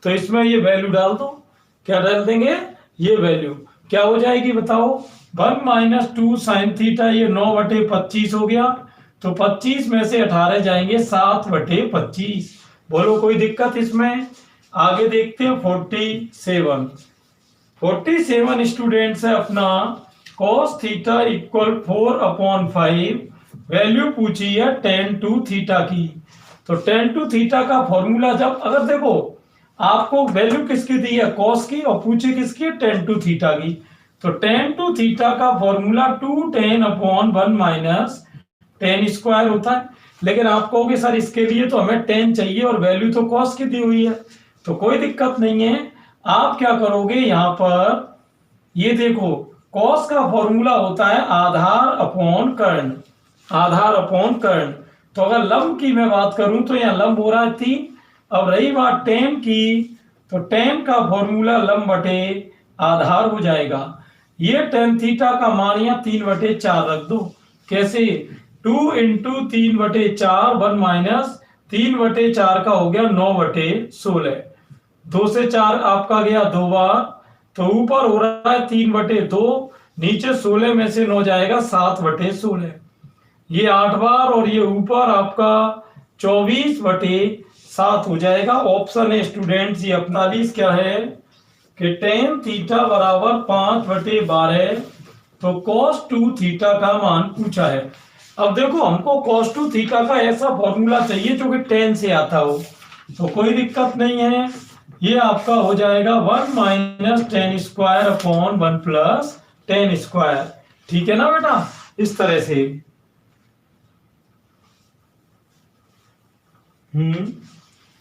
तो इसमें ये वैल्यू डाल दो। क्या डाल देंगे? ये वैल्यू क्या हो जाएगी बताओ? 1 माइनस 2 साइन थीटा, ये 9/25 हो गया। तो 25 में से 18 जाएंगे 7/25। बोलो कोई दिक्कत इसमें? आगे देखते हैं 47 स्टूडेंट्स है अपना cos थीटा इक्वल 4/5, वैल्यू पूछी है tan 2 थीटा की। तो tan 2 थीटा का फॉर्मूला, जब अगर देखो आपको वैल्यू किसकी दी है? cos की, और पूछे किसकी? tan 2 थीटा की। तो tan 2 थीटा का formula 2 tan/1 minus tan square होता है। लेकिन आप कहोगे सर इसके लिए तो हमें tan चाहिए और वैल्यू तो cos की दी हुई है। तो कोई दिक्कत नहीं है, आप क्या करोगे यहाँ पर, ये देखो cos का फॉर्मूला होता है आधार अपॉन कर्ण, आधार अपॉन कर्ण। तो अगर लंब की मैं बात करूं तो यहाँ लंब हो रहा है 3। अब रही बात tan की, तो tan का फॉर्मूला लंब बटे आधार हो जाएगा। ये tan थीटा का मान यहाँ 3/4 रख दो। कैसे? 2 इंटू 3/4, 1 माइनस 3/4 का हो गया 9/16। 2 से 4 आपका गया 2 बार, तो ऊपर हो रहा है 3/2, नीचे 16 में से 9 जाएगा 7/16, ये 8 बार, और ये ऊपर आपका 24/7 हो जाएगा। ऑप्शन है स्टूडेंट्स ये 48 क्या है कि tan थीटा बराबर 5/12। तो cos 2 थीटा का मान पूछा है। अब देखो हमको cos 2 थीटा का ऐसा फॉर्मूला चाहिए जो कि tan से आता हो, तो कोई दिक्कत नहीं है, ये आपका हो जाएगा 1 minus tan square upon 1 plus tan square. ठीक है ना बेटा? इस तरह से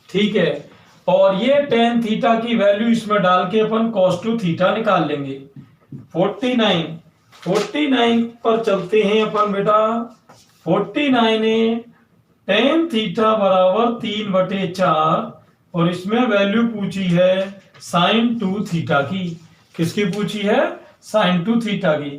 ठीक है। और ये tan थीटा की वैल्यू इसमें डाल के अपन cos 2 थीटा निकाल लेंगे। 49 पर चलते हैं अपन बेटा। 49 है tan थीटा बराबर 3/4 और इसमें वैल्यू पूछी है sin 2 थीटा की। किसकी पूछी है? sin 2 थीटा की।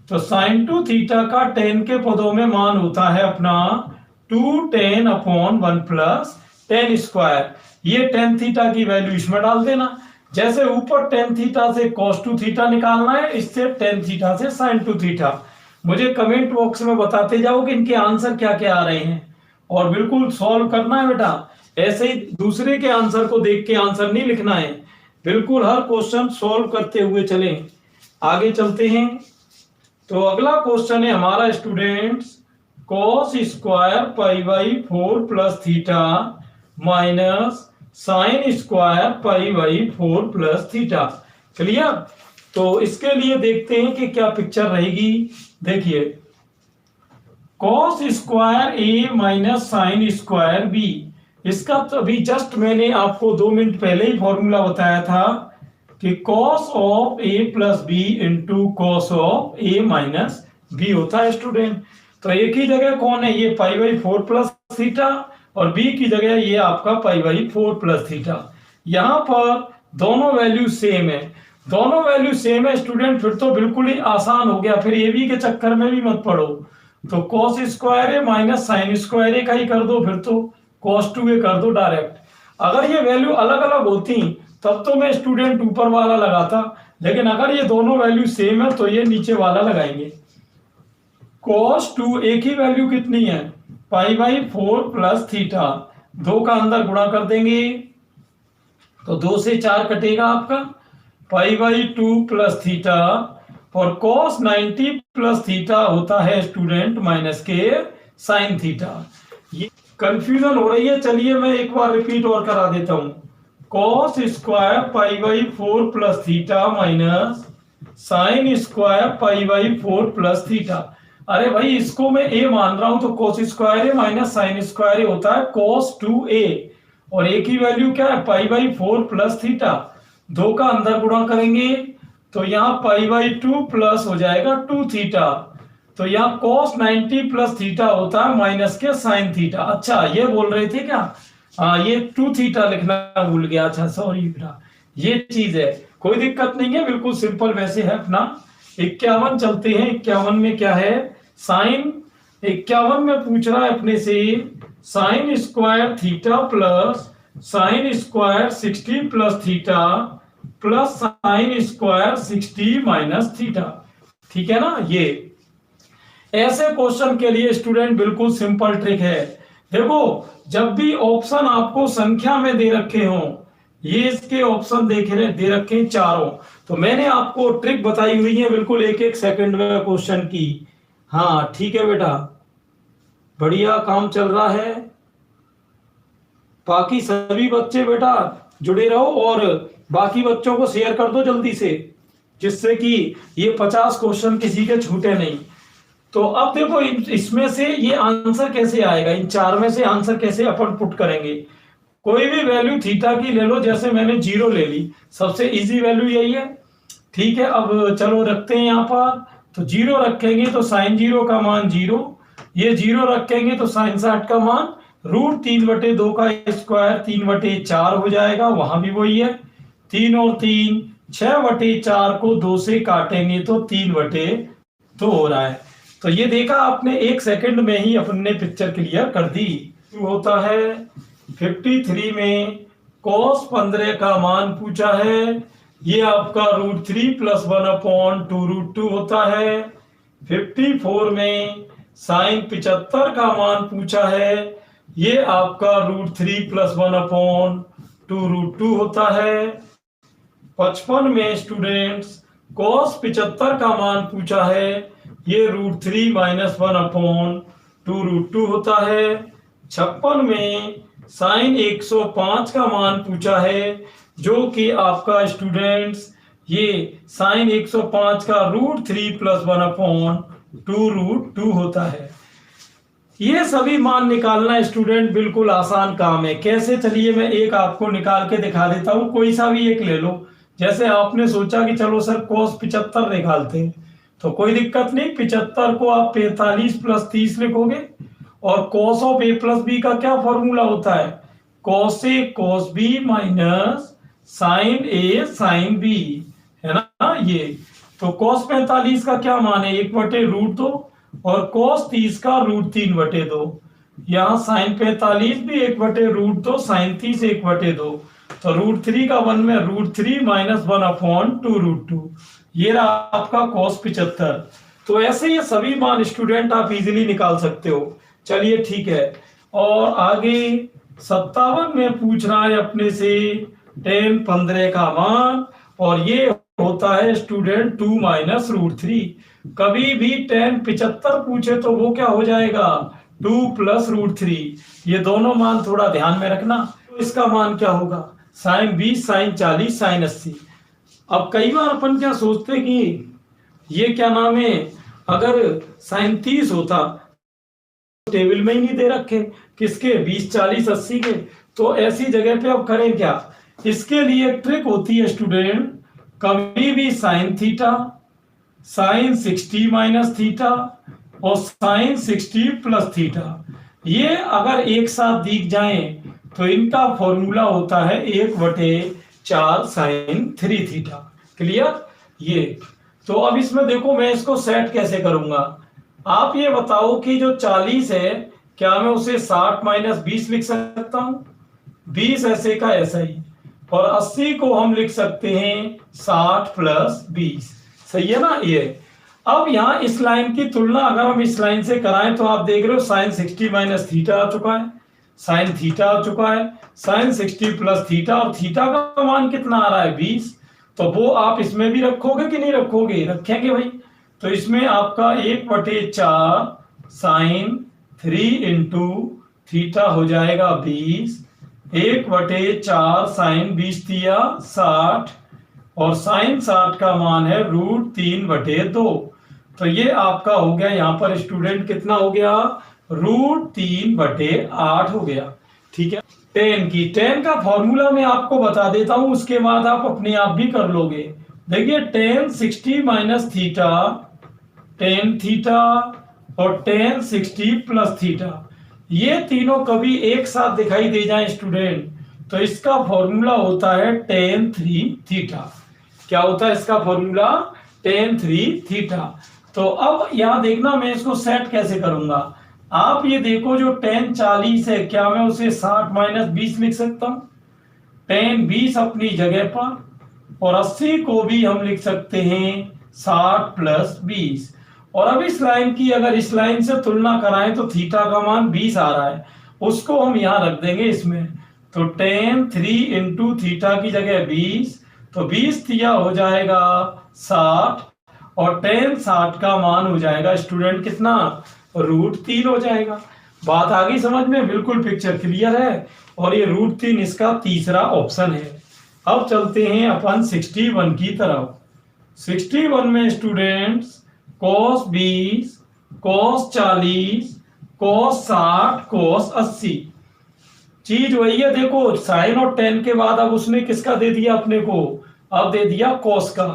तो sin 2 थीटा का tan के पदों में मान होता है अपना 2 tan upon 1 plus tan square. ये tan थीटा की वैल्यू इसमें डाल देना। जैसे ऊपर tan थीटा से cos 2 थीटा निकालना है, इससे tan थीटा से sin 2 थीटा। मुझे कमेंट बॉक्स में बताते जाओ कि इनके आंसर क्या क्या आ रहे हैं, और बिल्कुल सॉल्व करना है बेटा। ऐसे ही दूसरे के आंसर को देख के आंसर नहीं लिखना है, बिल्कुल हर क्वेश्चन सॉल्व करते हुए चलें। आगे चलते हैं। तो अगला क्वेश्चन है हमारा students cos square π/4 plus theta minus sine square π/4 plus theta. Clear? तो इसके लिए देखते हैं कि क्या पिक्चर रहेगी। देखिए cos square a minus sine square b, इसका तो अभी जस्ट मैंने आपको 2 मिनट पहले ही फॉर्मूला बताया था कि cos of a plus b into cos of a minus b होता है स्टूडेंट। तो एक ही जगह कौन है? ये π/4 प्लस थीटा, और b की जगह ये आपका π/4 प्लस थीटा। यहाँ पर दोनों वैल्यू सेम है, दोनों वैल्यू सेम है स्टूडेंट, फिर तो बिल्कुल ही आसान हो गया, फिर ए बी के चक्कर में भी मत पड़ो। तो cos स्क्वायर है माइनस साइन स्क्वायर का ही कर दो, फिर तो cos 2a कर दो डायरेक्ट। अगर ये वैल्यू अलग अलग होती तब तो मैं स्टूडेंट ऊपर वाला लगाता, लेकिन अगर ये दोनों वैल्यू सेम है तो ये नीचे वाला लगाएंगे। cos 2 एक ही वैल्यू कितनी है? पाई बाई 4 प्लस थीटा, 2 का अंदर गुणा कर देंगे तो 2 से 4 कटेगा आपका, पाई बाई 2 प्लस थीटा, और cos 90 प्लस थीटा होता है स्टूडेंट माइनस के साइन थीटा। ये कंफ्यूजन हो रही है, चलिए मैं एक बार रिपीट और करा देता हूं। cos square pi by 4 plus theta minus sine square pi by 4 plus theta. अरे भाई इसको मैं a मान रहा हूं तो cos square a minus sine square a होता है cos 2a, और a की वैल्यू क्या है पाई बाई 4 प्लस थीटा, 2 का अंदर गुणा करेंगे तो यहाँ पाई बाई 2 प्लस हो जाएगा 2 थीटा, तो यहाँ cos 90 प्लस थीटा होता है माइनस के साइन थीटा। अच्छा ये बोल रहे थे क्या, हाँ ये 2 थीटा लिखना भूल गया, अच्छा सॉरी बेटा, ये चीज है, कोई दिक्कत नहीं है, बिल्कुल सिंपल वैसे है अपना। 51 चलते हैं, 51 में क्या है, साइन 51 में पूछ रहा है अपने से sign square theta plus sine square 60 plus theta plus sine square 60 minus theta, ठीक है ना। ये ऐसे क्वेश्चन के लिए स्टूडेंट बिल्कुल सिंपल ट्रिक है। देखो जब भी ऑप्शन आपको संख्या में दे रखे हो, ये इसके ऑप्शन दे रखे हैं चारों, तो मैंने आपको ट्रिक बताई हुई है बिल्कुल एक एक सेकंड में क्वेश्चन की। हाँ ठीक है बेटा, बढ़िया काम चल रहा है, बाकी सभी बच्चे बेटा जुड़े रहो और बाकी बच्चों को शेयर कर दो जल्दी से, जिससे कि ये 50 क्वेश्चन किसी के छूटे नहीं। तो अब देखो इसमें से ये आंसर कैसे आएगा, इन चार में से आंसर कैसे अपन पुट करेंगे। कोई भी वैल्यू थीटा की ले लो, जैसे मैंने 0 ले ली, सबसे इजी वैल्यू यही है, ठीक है। अब चलो रखते हैं यहाँ पर, तो 0 रखेंगे तो साइन 0 का मान 0, ये 0 रखेंगे तो साइन 60 का मान √3/2 का स्क्वायर 3/4 हो जाएगा, वहां भी वही है, 3 और 3 6/4 को 2 से काटेंगे तो 3/2 हो रहा है। तो ये देखा आपने, 1 सेकंड में ही अपने पिक्चर क्लियर कर दी। होता है 53 में cos 15 का मान पूछा है, ये आपका √3 + 1/2√2 होता है। 54 में साइन 75 का मान पूछा है, ये आपका √3 + 1/2√2 होता है। 55 में स्टूडेंट्स cos 75 का मान पूछा है, ये √3 - 1/2√2 होता है। 56 में साइन 105 का मान पूछा है, जो कि आपका स्टूडेंट्स ये साइन 105 का √3 + 1/2√2 होता है। ये सभी मान निकालना स्टूडेंट बिल्कुल आसान काम है। कैसे, चलिए मैं एक आपको निकाल के दिखा देता हूं, कोई सा भी एक ले लो। जैसे आपने सोचा कि चलो सर cos 75 निकालते हैं, तो कोई दिक्कत नहीं, 75 को आप 45 + 30 लिखोगे, और cos ऑफ a + b का क्या फॉर्मूला होता है, cos a cos b minus sine a sine b, है ना। ये तो cos 45 का क्या मान है, 1/√2, और cos 30 का √3/2, यहाँ साइन 45 भी 1/√2, साइन 30 1/2, तो √3 का 1 में √3 - 1/2√2, ये रहा आपका cos 75। तो ऐसे ये सभी मान स्टूडेंट आप इजीली निकाल सकते हो। चलिए ठीक है, और आगे 57 में पूछ रहा है अपने से tan 15 का मान, और ये होता है स्टूडेंट 2 - √3। कभी भी tan 75 पूछे तो वो क्या हो जाएगा, 2 + √3। ये दोनों मान थोड़ा ध्यान में रखना। तो इसका मान क्या होगा, साइन 20 साइन 40 साइन 80। अब कई बार अपन क्या सोचते कि ये क्या नाम है, अगर साइन 30 होता, टेबल में ही नहीं दे रखे किसके, 20 40 80 के, तो ऐसी जगह पे अब करें क्या। इसके लिए ट्रिक होती है स्टूडेंट, कभी भी sine theta, sine 60 minus theta और साइन 60 प्लस थीटा, ये अगर एक साथ दिख जाएं तो इनका फॉर्मूला होता है 1/4 साइन 3 थीटा। क्लियर। ये तो अब इसमें देखो मैं इसको सेट कैसे करूंगा, आप ये बताओ कि जो 40 है, क्या मैं उसे 60 - 20 लिख सकता हूं, 20 ऐसे का ऐसा ही, और 80 को हम लिख सकते हैं 60 + 20, सही है ना। ये अब यहाँ इस लाइन की तुलना अगर हम इस लाइन से कराएं तो आप देख रहे हो साइन 60 माइनस थीटा आ चुका है, साइन थीटा आ चुका है, साइन 60 प्लस थीटा, और थीटा का मान कितना आ रहा है 20। तो वो आप इसमें भी रखोगे कि नहीं रखोगे? रखेंगे भाई। तो इसमें आपका 1/4 साइन 3 इंटू थीटा हो जाएगा 20, 1/4 साइन 20 दिया 60, और साइन 60 का मान है √3/2। तो ये आपका हो गया यहाँ पर स्टूडेंट कितना हो गया? √3/8 हो गया। ठीक है, tan का फॉर्मूला मैं आपको बता देता हूं, उसके बाद आप अपने आप भी कर लोगे। देखिए tan 60 minus theta, tan theta और tan 60 प्लस थीटा, ये तीनों कभी एक साथ दिखाई दे जाए स्टूडेंट तो इसका फॉर्मूला होता है tan 3 थीटा। क्या होता है इसका फॉर्मूला? tan 3 theta. तो अब यहां देखना मैं इसको सेट कैसे करूंगा। आप ये देखो जो tan 40 है, क्या मैं उसे 60 माइनस 20 लिख सकता हूं? tan 20 अपनी जगह पर, और 80 को भी हम लिख सकते हैं 60 प्लस 20। और अब इस लाइन की अगर इस लाइन से तुलना कराएं तो थीटा का मान 20 आ रहा है, उसको हम यहां रख देंगे इसमें। तो tan 3 इंटू थीटा की जगह 20, तो 20 दिया हो जाएगा 60, और tan 60 का मान हो जाएगा स्टूडेंट कितना? √3 हो जाएगा। बात आ गई समझ में? बिल्कुल पिक्चर क्लियर है। और ये √3 इसका तीसरा ऑप्शन है। अब चलते हैं अपन 61 की तरफ। 61 में students cos 20, cos 40, cos 60, cos 80, चीज वही है। देखो साइन और tan के बाद अब उसने किसका दे दिया अपने को? अब दे दिया cos का।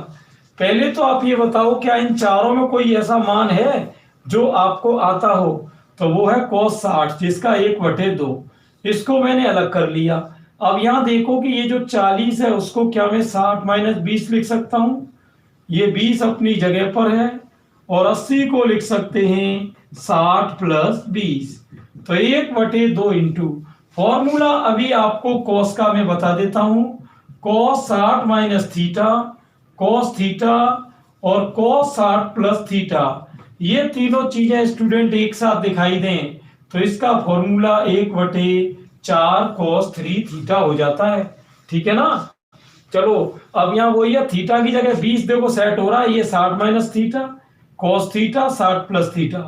पहले तो आप ये बताओ क्या इन चारों में कोई ऐसा मान है जो आपको आता हो? तो वो है cos 60 जिसका 1/2, इसको मैंने अलग कर लिया। अब यहां देखो कि ये जो 40 है उसको क्या मैं 60 माइनस 20 लिख सकता हूं? ये 20 अपनी जगह पर है, और 80 को लिख सकते हैं 60 प्लस 20। तो 1/2 इंटू फॉर्मूला अभी आपको cos का मैं बता देता हूं। cos 60 minus theta, cos theta और cos 60 प्लस थीटा, ये तीनों चीजें स्टूडेंट एक साथ दिखाई दें तो इसका फॉर्मूला 1/4 cos 3 थीटा हो जाता है। ठीक है ना? चलो अब यहाँ वही है, थीटा की जगह 20 देखो सेट हो रहा है, ये 60 minus theta, cos theta 60 plus theta,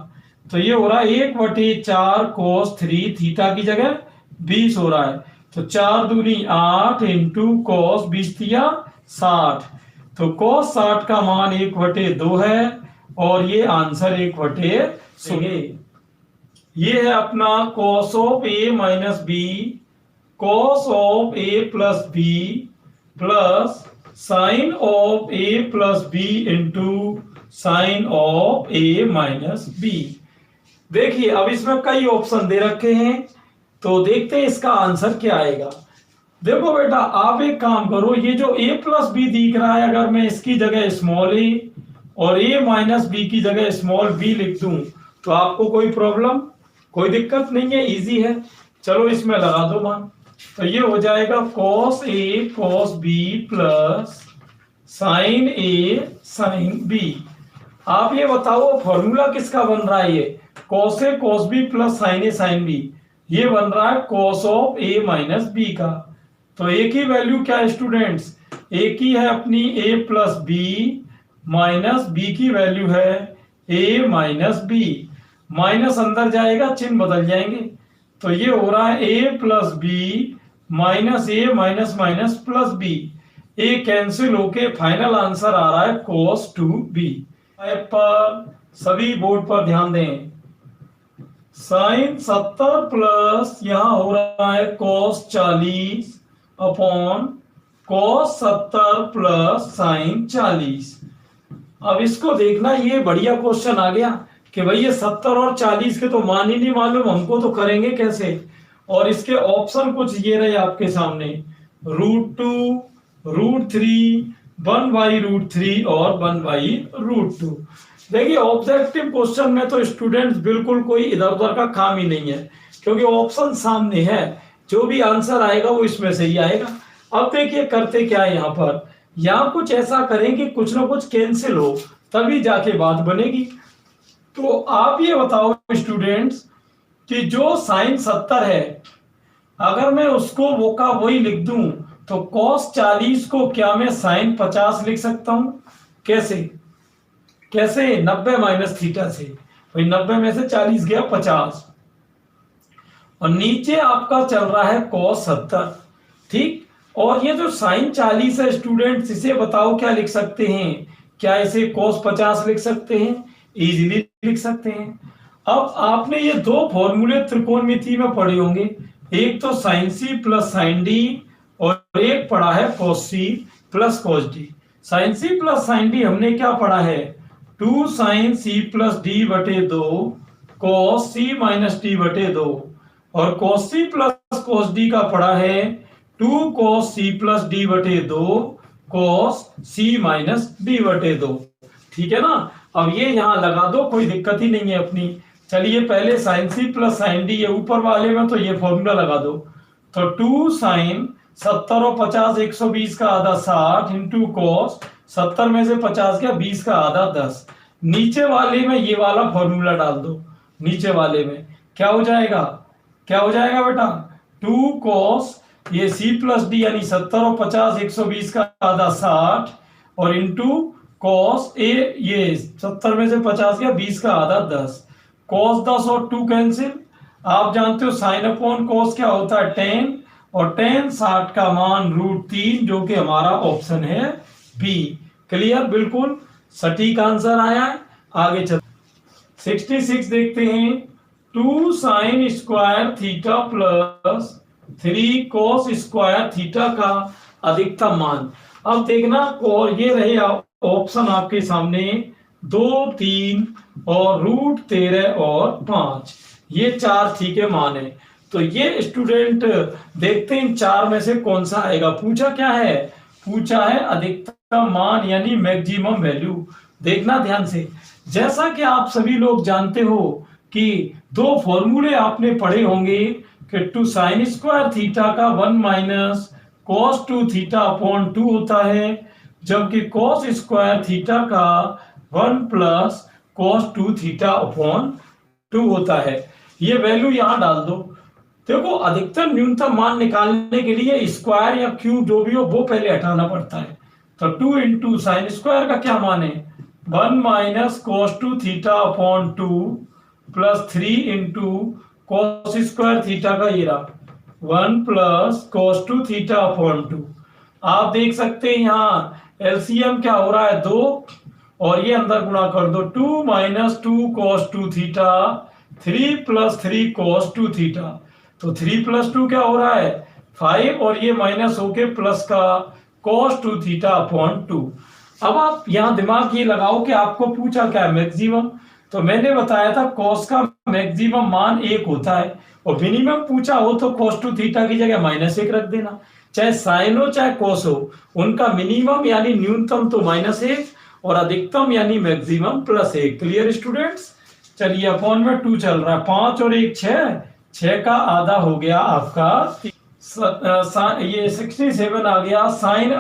तो ये हो रहा है 1/4 cos 3 थीटा की जगह 20 हो रहा है। तो 4 दूनी 8 इंटू cos 20 दिया 60, तो cos 60 का मान 1/2 है, और ये आंसर 1/16। ये है अपना cos of a minus b, cos of a plus b plus sine of a plus B into sine of a minus b. देखिए अब इसमें कई ऑप्शन दे रखे हैं, तो देखते हैं इसका आंसर क्या आएगा। देखो बेटा आप एक काम करो, ये जो a प्लस बी दिख रहा है अगर मैं इसकी जगह स्मॉल a और a माइनस बी की जगह स्मॉल b लिख दूं तो आपको कोई प्रॉब्लम, कोई दिक्कत नहीं है, इजी है। चलो इसमें लगा दो मान, तो ये हो जाएगा cos a cos b plus sine a sine b। आप ये बताओ फॉर्मूला किसका बन रहा है? ये cos a cos b plus sine a sine b, ये बन रहा है cos of a minus b का। तो a की वैल्यू क्या है स्टूडेंट्स? a की है अपनी a plus b minus b की वैल्यू है a माइनस b। माइनस अंदर जाएगा चिन्ह बदल जाएंगे, तो ये हो रहा है a plus b minus a minus minus plus b। a cancel होके फाइनल आंसर आ रहा है cos 2b। पर सभी बोर्ड पर ध्यान दें, साइन 70 प्लस यहां हो रहा है cos 40 upon cos 70 plus sign 40। अब इसको देखना, ये बढ़िया क्वेश्चन आ गया कि भाई ये 70 और 40 के तो मान ही नहीं मालूम हमको, तो करेंगे कैसे? और इसके ऑप्शन कुछ ये रहे आपके सामने, √2, √3, 1/√3 और 1/√2। देखिए ऑब्जेक्टिव क्वेश्चन में तो स्टूडेंट्स बिल्कुल कोई इधर उधर का काम ही नहीं है, क्योंकि ऑप्शन सामने है, जो भी आंसर आएगा वो इसमें से ही आएगा। अब देखिए करते क्या है यहाँ पर, यहाँ कुछ ऐसा करें कि कुछ ना कुछ कैंसिल हो, तभी जाके बात बनेगी। तो आप ये बताओ स्टूडेंट्स कि जो साइन 70 है, अगर मैं उसको वो का वही लिख दूं तो cos 40 को क्या मैं साइन 50 लिख सकता हूं? कैसे कैसे 90 माइनस थीटा से, भाई 90 में से 40 गया 50, और नीचे आपका चल रहा है cos 70, ठीक। और ये जो साइन 40 है स्टूडेंट्स, इसे बताओ क्या लिख सकते हैं? क्या इसे cos 50 लिख सकते हैं? इजीली लिख सकते हैं। अब आपने ये दो फॉर्मूले त्रिकोणमिति में पढ़े होंगे, एक तो sine c plus sine d और एक पढ़ा है cos c plus cos d. Sine c plus sine d हमने क्या पढ़ा है? 2 साइन सी प्लस डी बटे 2 cos सी माइनस डी बटे 2, और cos c plus cos d का पढ़ा है 2 cos सी प्लस डी बटे 2 cos सी माइनस डी बटे 2, ठीक है ना। अब ये यहां लगा दो, कोई दिक्कत ही नहीं है अपनी। चलिए पहले sine c plus sine d, ये ऊपर वाले में तो ये फॉर्मूला लगा दो, तो 2 साइन 70 और 50 120 का आधा 60 इंटू कॉस 70 में से 50 गया 20 का आधा 10। नीचे वाले में ये वाला फॉर्मूला डाल दो, नीचे वाले में क्या हो जाएगा? क्या हो जाएगा बेटा? 2 कॉस ये सी प्लस डी यानी 70 और 50 120 का आधा 60 और इंटू कॉस ए ये 70 में से 50 गया 20 का आधा 10। कॉस 10 और 2 कैंसिल। आप जानते हो साइन अपॉन कॉस क्या होता है? 10, और 10 60 का मान √3, जो कि हमारा ऑप्शन है बी। क्लियर? बिल्कुल सटीक आंसर आया है। आगे चल 66 देखते हैं। 2 sign square theta plus 3 cos square theta का अधिकतम मान। अब देखना, और ये रहे ऑप्शन आपके सामने 2 3 और √13 और 5, ये 4 ठीक है मान है। तो ये स्टूडेंट देखते हैं इन 4 में से कौन सा आएगा। पूछा क्या है? पूछा है अधिकतम मान यानी मैक्सिमम वैल्यू। देखना ध्यान से, जैसा कि आप सभी लोग जानते हो कि दो फॉर्मूले आपने पढ़े होंगे कि 2 साइन स्क्वायर थीटा का 1 माइनस cos 2 थीटा अपॉन 2 होता है, जबकि cos स्क्वायर थीटा का 1 प्लस cos 2 थीटा अपॉन 2 होता है। ये वैल्यू यहां डाल दो। देखो अधिकतम न्यूनतम मान निकालने के लिए स्क्वायर या क्यूब जो भी हो वो पहले हटाना पड़ता है। तो 2 इंटू साइन स्क्वायर का क्या मान है? 1 minus cos 2 theta upon 2 plus 3 into cos square theta का ये रहा 1 प्लस cos 2 थीटा अपॉन 2। आप देख सकते हैं यहाँ एलसीएम क्या हो रहा है? 2, और ये अंदर गुणा कर दो 2 minus 2 cos 2 theta 3 plus 3 cos 2 theta. तो 3 प्लस 2 क्या हो रहा है? 5, और ये माइनस होके प्लस का cos 2 थीटा अपॉन 2। अब आप यहाँ दिमाग ये लगाओ कि आपको पूछा क्या है? मैक्सिमम। तो मैंने बताया था cos का मैक्सिमम मान 1 होता है, और मिनिमम पूछा हो तो cos 2 थीटा की जगह -1 रख देना। चाहे साइन हो चाहे cos हो, उनका मिनिमम यानी न्यूनतम तो -1 और अधिकतम यानी मैक्सिमम +1। Clear students? चलिए अपॉन में 2 चल रहा है, 5 और 1 6 का आधा हो गया आपका ये 67 आ गया। साइन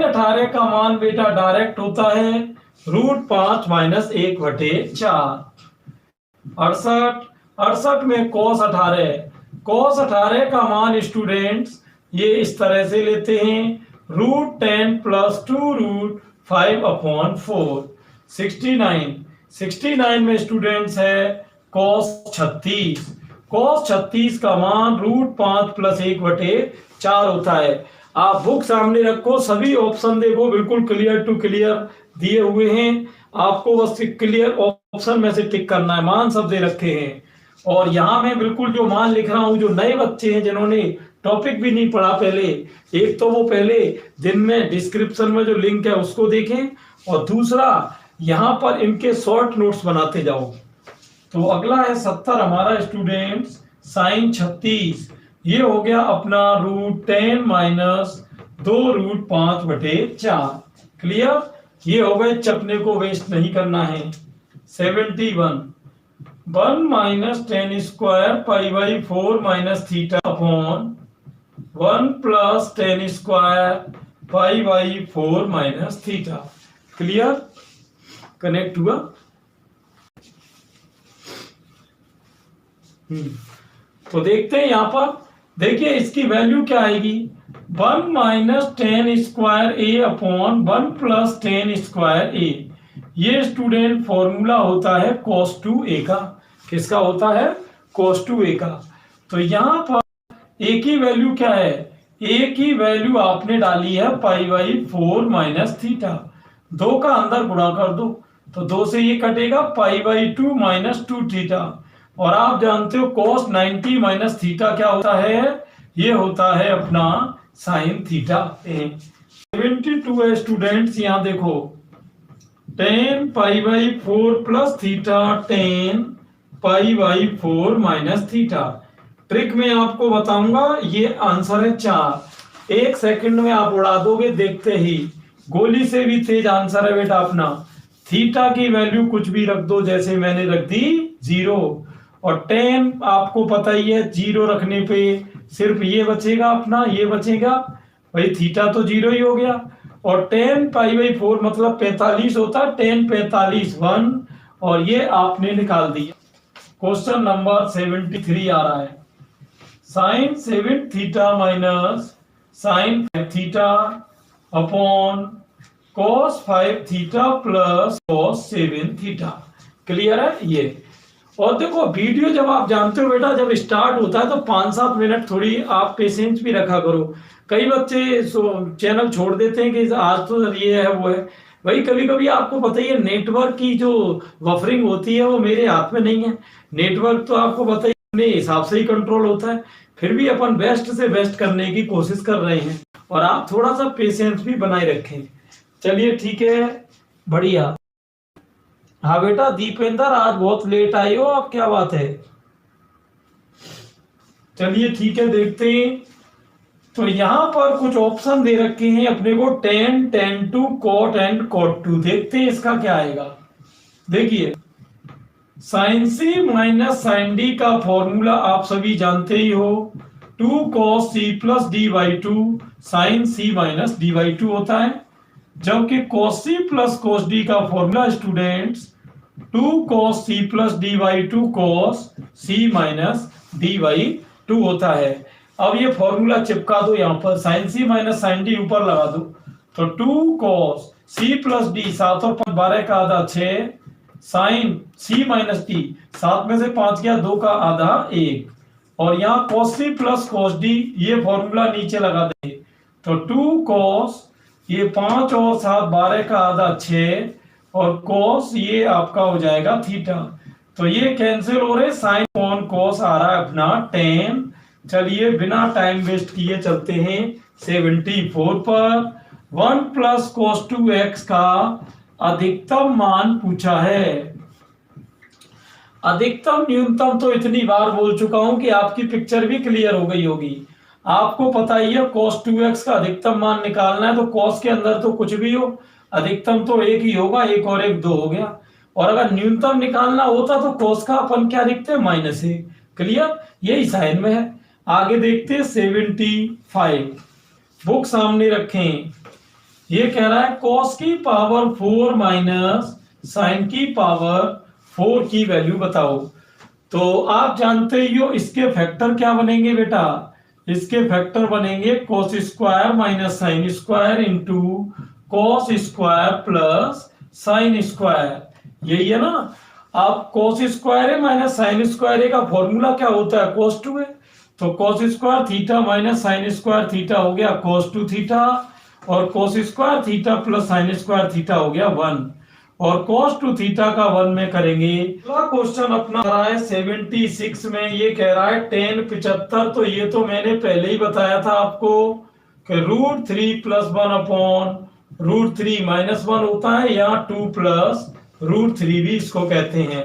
18 का मान बेटा डायरेक्ट होता है √5 माइनस 1/4। 68 में cos 18 का मान स्टूडेंट्स ये इस तरह से लेते हैं √10 प्लस 2√5 अपॉन 4। 69 में स्टूडेंट्स है cos 36 का मान √5 प्लस 1/4 होता है। आप बुक सामने रखो, सभी ऑप्शन देखो, बिल्कुल क्लियर टू क्लियर दिए हुए हैं। आपको बस क्लियर ऑप्शन में से टिक करना है, मान सब दे रखे हैं। और यहाँ मैं बिल्कुल जो मान लिख रहा हूँ, जो नए बच्चे हैं जिन्होंने टॉपिक भी नहीं पढ़ा पहले, एक तो वो पहले दिन में डिस्क्रिप्शन में जो लिंक है उसको देखें, और दूसरा यहाँ पर इनके शॉर्ट नोट्स बनाते जाओ। तो अगला है 70 हमारा स्टूडेंट्स साइन 36, ये हो गया अपना √10 माइनस 2√5/4। क्लियर? ये हो गए, चपने को वेस्ट नहीं करना है। 71 1 minus 10 square π/4 minus theta upon 1 plus 10 square π/4 minus theta. Clear, connect हुआ। तो देखते हैं यहां पर, देखिए इसकी वैल्यू क्या आएगी, 1 माइनस 10 स्क्वायर ए अपॉन 1 प्लस 10 स्क्वायर ए। ये स्टूडेंट फॉर्मूला होता है cos 2a का। किसका होता है, cos 2a का। तो यहां पर a की वैल्यू क्या है, a की वैल्यू आपने डाली है π/4 माइनस थीटा। 2 का अंदर गुणा कर दो तो 2 से ये कटेगा π/2 माइनस 2 थीटा। और आप जानते हो cos 90 माइनस थीटा क्या होता है, ये होता है अपना साइन थीटा। 72 है स्टूडेंट्स, यहां देखो 10 π/4 plus theta 10 π/4 minus theta. Trick में आपको बताऊंगा, ये आंसर है 4। 1 सेकंड में आप उड़ा दोगे देखते ही, गोली से भी तेज आंसर है बेटा अपना। थीटा की वैल्यू कुछ भी रख दो, जैसे मैंने रख दी 0, और 10 आपको पता ही है 0 रखने पे सिर्फ ये बचेगा अपना, ये बचेगा भाई, थीटा तो 0 ही हो गया। और 10 π/4 मतलब 45 होता है, 10 45 1, और ये आपने निकाल दिया। क्वेश्चन नंबर 73 आ रहा है, sine 7 theta minus sine 5 theta upon cos 5 theta plus cos 7 theta. Clear है ये। और देखो वीडियो जब आप जानते हो बेटा, जब स्टार्ट होता है तो 5-7 मिनट थोड़ी आप पेशेंस भी रखा करो। कई बच्चे चैनल छोड़ देते हैं कि आज तो ये है वो है। भाई कभी कभी आपको पता ही है, नेटवर्क की जो बफरिंग होती है वो मेरे हाथ में नहीं है। नेटवर्क तो आपको पता ही अपने हिसाब से ही कंट्रोल होता है। फिर भी अपन बेस्ट से बेस्ट करने की कोशिश कर रहे हैं, और आप थोड़ा सा पेशेंस भी बनाए रखें। चलिए ठीक है, बढ़िया। हाँ बेटा दीपेंद्र, आज बहुत लेट आए हो आप, क्या बात है। चलिए ठीक है, देखते हैं। तो यहां पर कुछ ऑप्शन दे रखे हैं अपने को, tan, tan2, cot and cot2। देखते हैं इसका क्या आएगा। देखिए sin c minus sin d का फॉर्मूला आप सभी जानते ही हो, 2 cos c plus d/2 sin c minus d/2 होता है। जबकि cos c plus cos d का formula students 2 cos c plus d/2 cos c minus d/2 होता है। अब ये फॉर्मूला चिपका दो यहाँ पर, sin c minus sin d ऊपर लगा दो, तो 2 cos c प्लस d, 7 और 5 12 का आधा 6, sin c माइनस d, 7 में से 5 गया 2 का आधा 1, और यहाँ cos c plus cos d, ये फॉर्मूला नीचे लगा दे, तो 2 cos, ये 5 और 7 12 का आधा 6, और cos ये आपका हो जाएगा थीटा। तो ये कैंसिल हो रहे, साइन अपॉन cos आ रहा है अपना tan। चलिए बिना टाइम वेस्ट किए चलते हैं 74 पर। 1 प्लस cos 2x का अधिकतम मान पूछा है। अधिकतम न्यूनतम तो इतनी बार बोल चुका हूं कि आपकी पिक्चर भी क्लियर हो गई होगी। आपको पता ही है cos 2x का अधिकतम मान निकालना है, तो cos के अंदर तो कुछ भी हो, अधिकतम तो एक ही होगा, 1 और 1 2 हो गया। और अगर न्यूनतम निकालना होता तो cos का अपन क्या लिखते हैं, -1। क्लियर, यही साइन में है। आगे देखते हैं 75, बुक सामने रखें। ये कह रहा है cos की पावर 4 माइनस साइन की पावर 4 की वैल्यू बताओ। तो आप जानते ही हो इसके फैक्टर क्या बनेंगे बेटा, इसके फैक्टर बनेंगे cos square minus sine square into cos square plus sine square. यही है ना। अब cos स्क्वायर है माइनस साइन स्क्वायर का फॉर्मूला क्या होता है, cos 2 है, तो cos square theta minus sine square theta हो गया cos 2 थीटा, और cos square theta plus sign square theta हो गया 1, और cos 2 थीटा का 1 में करेंगे। अगला क्वेश्चन अपना रहा है 76 में। ये कह रहा है tan 75, तो ये तो मैंने पहले ही बताया था आपको कि √3 प्लस 1 अपॉन √3 माइनस 1 होता है, या 2 प्लस √3 भी इसको कहते हैं।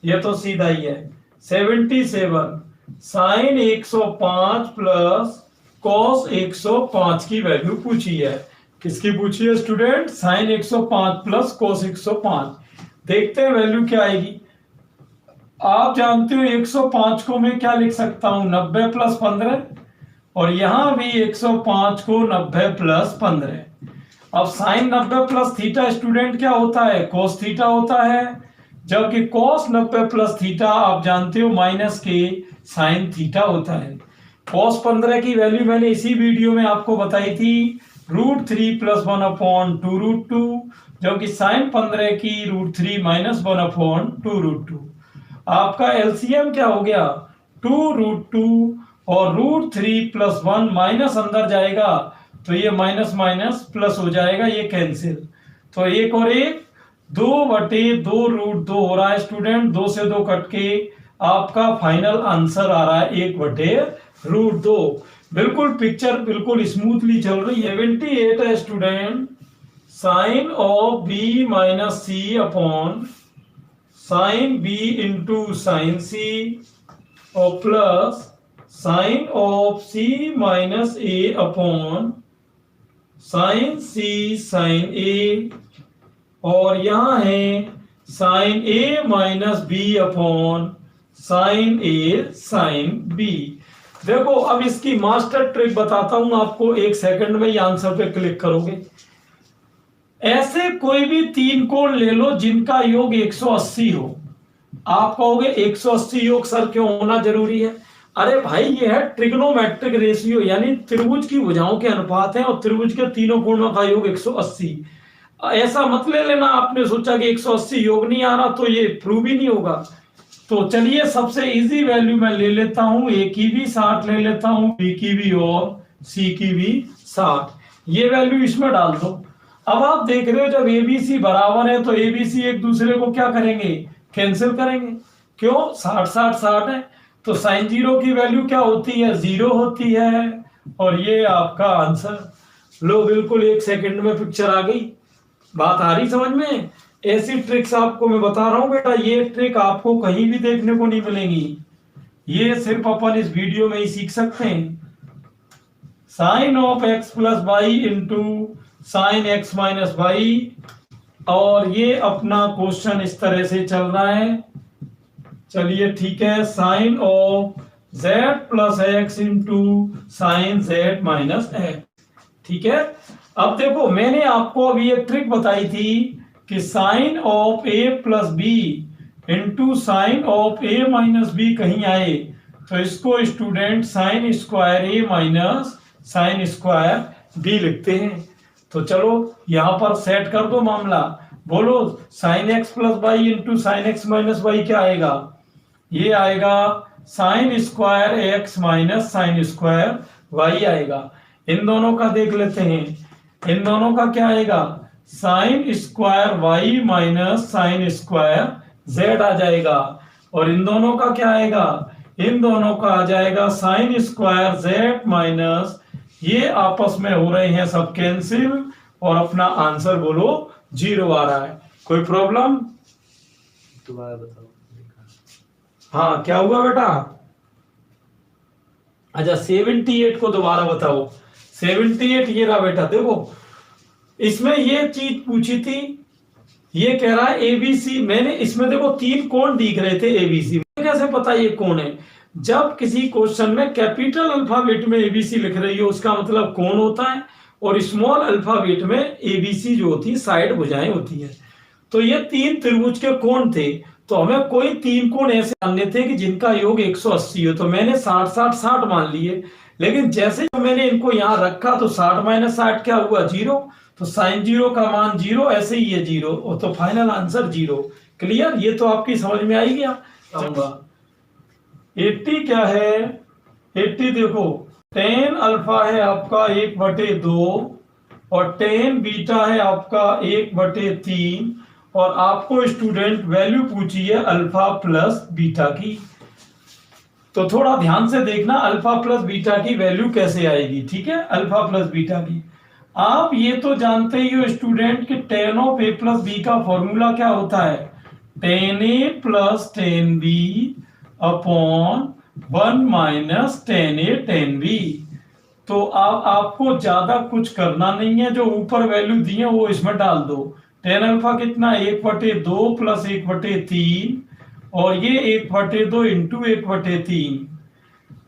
ये तो सीधा ही है। 77 साइन 105 प्लस cos 105 की वैल्यू पूछी है। किसकी पूछी है स्टूडेंट, साइन 105 प्लस cos 105। देखते हैं वैल्यू क्या आएगी। आप जानते हो 105 को मैं क्या लिख सकता हूं, 90 प्लस 15, और यहां भी 105 को 90 प्लस 15। अब साइन 90 प्लस थीटा स्टूडेंट क्या होता है, कोस थीटा होता है, जबकि कोस 90 प्लस थीटा आप जानते हो माइनस के साइन थीटा होता है। कोस 15 की वैल्यू मैंने इसी वीडियो में आपको बताई थी, √3 + 1/2√2, जबकि साइन 15 की √3 - 1/2√2। आपका एलसीएम क्या हो गया, 2√2 और √3 + 1 माइनस अंदर जाएगा तो ये माइनस माइनस प्लस हो जाएगा, ये कैंसिल। तो एक और एक 2/2√2 हो रहा है स्टूडेंट, 2 से 2 कट के आपका फाइनल आंसर आ रहा है 1/√2। बिल्कुल पिक्चर बिल्कुल स्मूथली चल रही है। 78 है student, sine of B minus C upon sine B into sine C और plus sine of C minus A upon sine C sine A, और यहां है sine A minus B upon sine A sine B. देखो अब इसकी master trick बताता हूं आपको, 1 सेकंड में ये आंसर पे क्लिक करोगे। ऐसे कोई भी 3 कोण ले लो जिनका योग 180 हो। आप कहोगे 180 योग सर क्यों होना जरूरी है? अरे भाई ये है ट्रिग्नोमेट्रिक रेशियो, यानी त्रिभुज की भुजाओं के अनुपात है और त्रिभुज के तीनों कोणों का योग 180। ऐसा मत ले लेना आपने सोचा कि 180 योग नहीं आ रहा तो ये प्रूव ही नहीं होगा। तो चलिए सबसे इजी वैल्यू मैं ले लेता हूं, ए की भी 60 ले लेता हूं, बी की भी और सी की भी 60। ये वैल्यू इसमें डाल दो। अब आप देख रहे हो जब एबीसी बराबर है तो एबीसी एक दूसरे को क्या करेंगे, कैंसिल करेंगे। क्यों, 60 60 60 है तो साइन 0 की वैल्यू क्या होती है, 0 होती है, और ये आपका आंसर। लो बिल्कुल 1 सेकंड में पिक्चर आ गई। बात आ रही समझ में? ऐसी ट्रिक्स आपको मैं बता रहा हूं बेटा, ये ट्रिक आपको कहीं भी देखने को नहीं मिलेंगी, ये सिर्फ अपन इस वीडियो में ही सीख सकते हैं। Sine of x plus y into sine x minus y, और ये अपना क्वेश्चन इस तरह से चल रहा है। चलिए ठीक है, sine of z plus x into sine z minus x. ठीक है, अब देखो मैंने आपको अभी एक ट्रिक बताई थी कि sine of a plus B into sine of a minus b कहीं आए तो इसको student sine square a minus sine square b लिखते हैं। तो चलो यहां पर सेट कर दो मामला, बोलो sine x plus y into sine x minus y क्या आएगा, ये आएगा sine square x minus sine square y आएगा। इन दोनों का देख लेते हैं, इन दोनों का क्या आएगा, sine square y minus sine square z आ जाएगा, और इन दोनों का क्या आएगा, इन दोनों का आ जाएगा साइन स्क्वायर z माइनस, ये आपस में हो रहे हैं सब कैंसिल, और अपना आंसर बोलो 0 आ रहा है। कोई प्रॉब्लम? दोबारा बताओ। हाँ क्या हुआ बेटा? अच्छा 78 को दोबारा बताओ। 78 ये रहा बेटा, देखो इसमें ये चीज पूछी थी, ये कह रहा है एबीसी। मैंने इसमें देखो 3 कोण दिख रहे थे एबीसी, कैसे पता ये कौन है? जब किसी क्वेश्चन में कैपिटल अल्फाबेट में एबीसी लिख रही हो उसका मतलब कौन होता है, और स्मॉल अल्फाबेट में एबीसी जो होती है साइड भुजाएं होती है। तो ये 3 त्रिभुज के कोण थे, तो हमें कोई 3 कोण ऐसे मानने थे कि जिनका योग 180 हो, तो मैंने 60 60 60 मान लिए। लेकिन जैसे मैंने इनको यहाँ रखा तो 60 माइनस 60 क्या हुआ, 0, तो साइन 0 का मान 0, ऐसे ही ये 0, और तो फाइनल आंसर 0। क्लियर? ये तो आपकी समझ में आई गया। 80 क्या है, 80 देखो tan अल्फा है आपका 1/2 और tan बीटा है आपका 1/3, और आपको स्टूडेंट वैल्यू पूछी है अल्फा प्लस बीटा की। तो थोड़ा ध्यान से देखना अल्फा प्लस बीटा की वैल्यू कैसे आएगी। ठीक है, अल्फा प्लस बीटा की आप ये तो जानते ही हो स्टूडेंट कि tan of a plus b का फॉर्मूला क्या होता है, tan a plus tan b upon 1 minus tan a tan b। तो आपको ज्यादा कुछ करना नहीं है, जो ऊपर वैल्यू दी है वो इसमें डाल दो। tan अल्फा कितना, 1/2 प्लस 1/3, और ये 1/2 इंटू 1/3,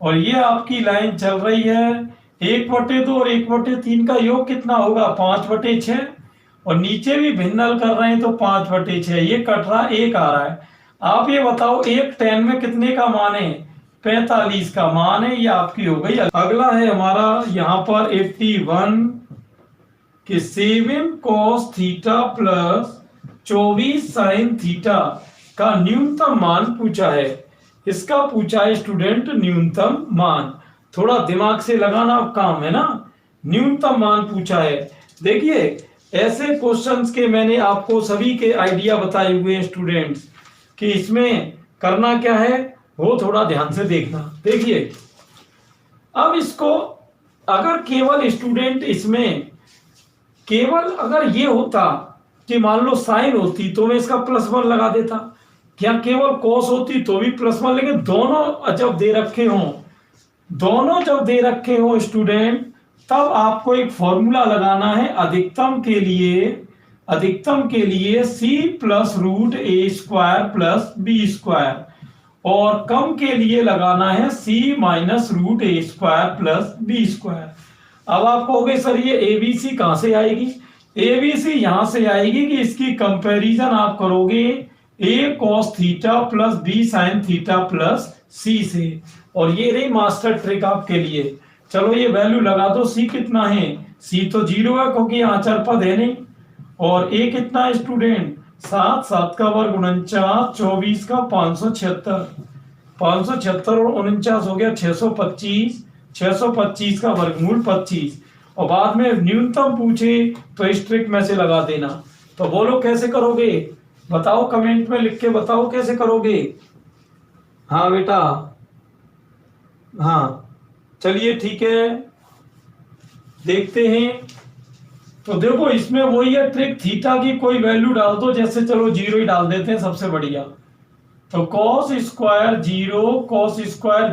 और ये आपकी लाइन चल रही है 1/2 और 1/3 का योग कितना होगा? 5/6। और नीचे भी भिन्न हल कर रहे हैं तो 5/6, ये कट रहा, 1 आ रहा है। आप ये बताओ 1 10 में कितने का मान है? 45 का मान है। ये आपकी हो गई। अगला है हमारा यहाँ पर 81 कि 7 cos theta plus 24 sin theta का न्यूनतम मान पूछा है। इसका पूछा है स्टूडेंट न्यूनतम मान। थोड़ा दिमाग से लगाना काम है ना। न्यूनतम मान पूछा है। देखिए ऐसे क्वेश्चंस के मैंने आपको सभी के आइडिया बताए हुए हैं स्टूडेंट्स कि इसमें करना क्या है वो थोड़ा ध्यान से देखना। देखिए अब इसको अगर केवल स्टूडेंट इसमें केवल अगर ये होता कि मान लो साइन होती तो मैं इसका +1 लगा देता, क्या केवल कॉस होती तो भी +1, लेकिन दोनों जब दे रखे हों स्टूडेंट तब आपको एक फॉर्मूला लगाना है अधिकतम के लिए c plus root a square plus b square, और कम के लिए लगाना है c minus root a square plus b square. अब आप कहोगे सर ये ABC कहां से आएगी? ABC यहां से आएगी कि इसकी कंपैरिजन आप करोगे a cos theta plus b sin theta plus c से, और ये रही मास्टर ट्रिक आपके लिए। चलो ये वैल्यू लगा दो। c कितना है? c तो 0 है क्योंकि यहाँ अचर पद है नहीं। और a कितना है स्टूडेंट? 7, 7 का वर्ग 49, 24 का 576, 576 और 49 हो गया 625, 625 का वर्गमूल 25। और बाद में न्यूनतम पूछे तो इस ट्रिक में से लगा देना। तो बोलो कैसे करोगे? बताओ, कमेंट में लिख के बताओ कैसे करोगे। हाँ बेटा, हाँ चलिए ठीक है, देखते हैं। तो देखो इसमें वही है ट्रिक, थीटा की कोई वैल्यू डाल दो, जैसे चलो 0 ही डाल देते हैं सबसे बढ़िया। तो cos स्क्वायर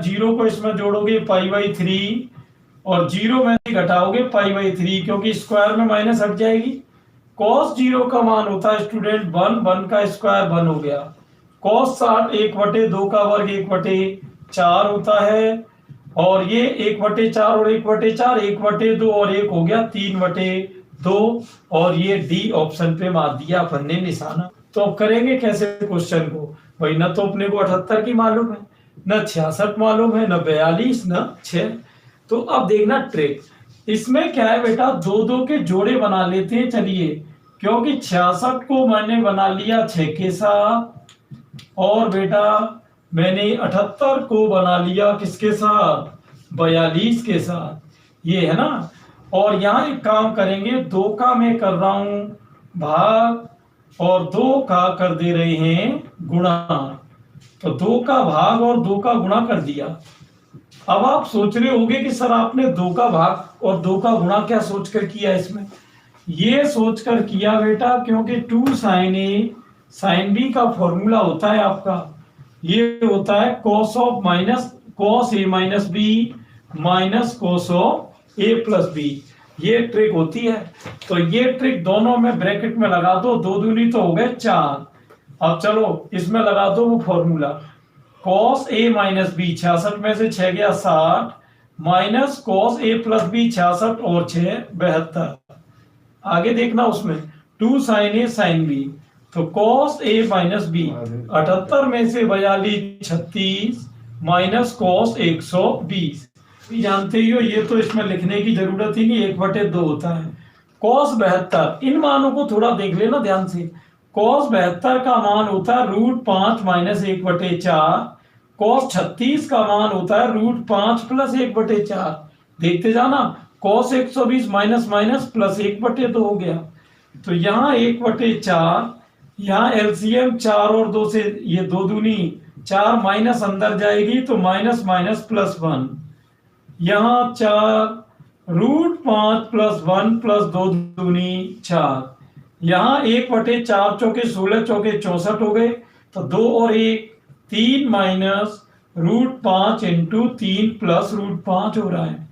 0 को इसमें जोड़ोगे π/3 और 0 में से घटाओगे π/3 क्योंकि स्क्वायर में माइनस हट जाएगी। cos 0 का मान होता है स्टूडेंट 1 का स्क्वायर 1 हो गया। cos 60 1/2 का वर्ग 1/4 होता है, और ये 1/4 और 1/4 1/2 और 1 हो गया 3/2, और ये डी ऑप्शन पे मार दिया अपन ने निशाना। तो अब करेंगे कैसे क्वेश्चन को? भाई न तो अपने को 78 की मालूम है, न 66 मालूम है, न 42, न 6। तो अब देखना ट्रिक। इसमें क्या है बेटा, 2 के जोड़े बना लेते हैं चलिए, क्योंकि 66 को मैंने बना लिया 6 के साथ, और बेटा मैंने 78 को बना लिया किसके साथ? 42 के साथ, ये है ना। और यहाँ एक काम करेंगे, 2 का मैं कर रहा हूं भाग और 2 का कर दे रहे हैं गुणा। तो 2 का भाग और 2 का गुणा कर दिया। अब आप सोच रहे होंगे कि सर आपने 2 का भाग और 2 का गुणा क्या सोचकर किया? इसमें ये सोचकर किया बेटा क्योंकि 2 sin A sin B का फॉर्मूला होता है आपका, ये होता है cos A minus B minus cos A plus B। ये ट्रिक होती है। तो ये ट्रिक दोनों में ब्रैकेट में लगा दो, 2 दूनी तो हो गए 4। अब चलो इसमें लगा दो वो formula, cos A minus B 66 में से 6 गया 60 minus cos A plus B 66 और 6 72। आगे देखना उसमें 2 sin A sin B, तो cos A माइनस B 78 में से 42 36 माइनस cos 120। जानते ही हो ये तो इसमें लिखने की जरूरत ही नहीं, 1/2 होता है। cos 72, इन मानों को थोड़ा देख लेना ध्यान से। cos 72 का मान होता है √5 माइनस 1/4, cos 36 का मान होता है √5 प्लस 1/4। देखते जाना, cos 120 माइनस माइनस प्लस 1/2 हो गया। तो यहाँ 1/4, यहाँ एलसीएम 4 और 2 से ये 2 दूनी 4 माइनस अंदर जाएगी तो माइनस माइनस प्लस 1, यहाँ 4 √5 प्लस 1 प्लस 2 दूनी 4, यहाँ 1/4 चौके 16 चौके 64 हो गए। तो 2 और 1 3 माइनस √5 इंटू 3 प्लस √5 हो रहा है।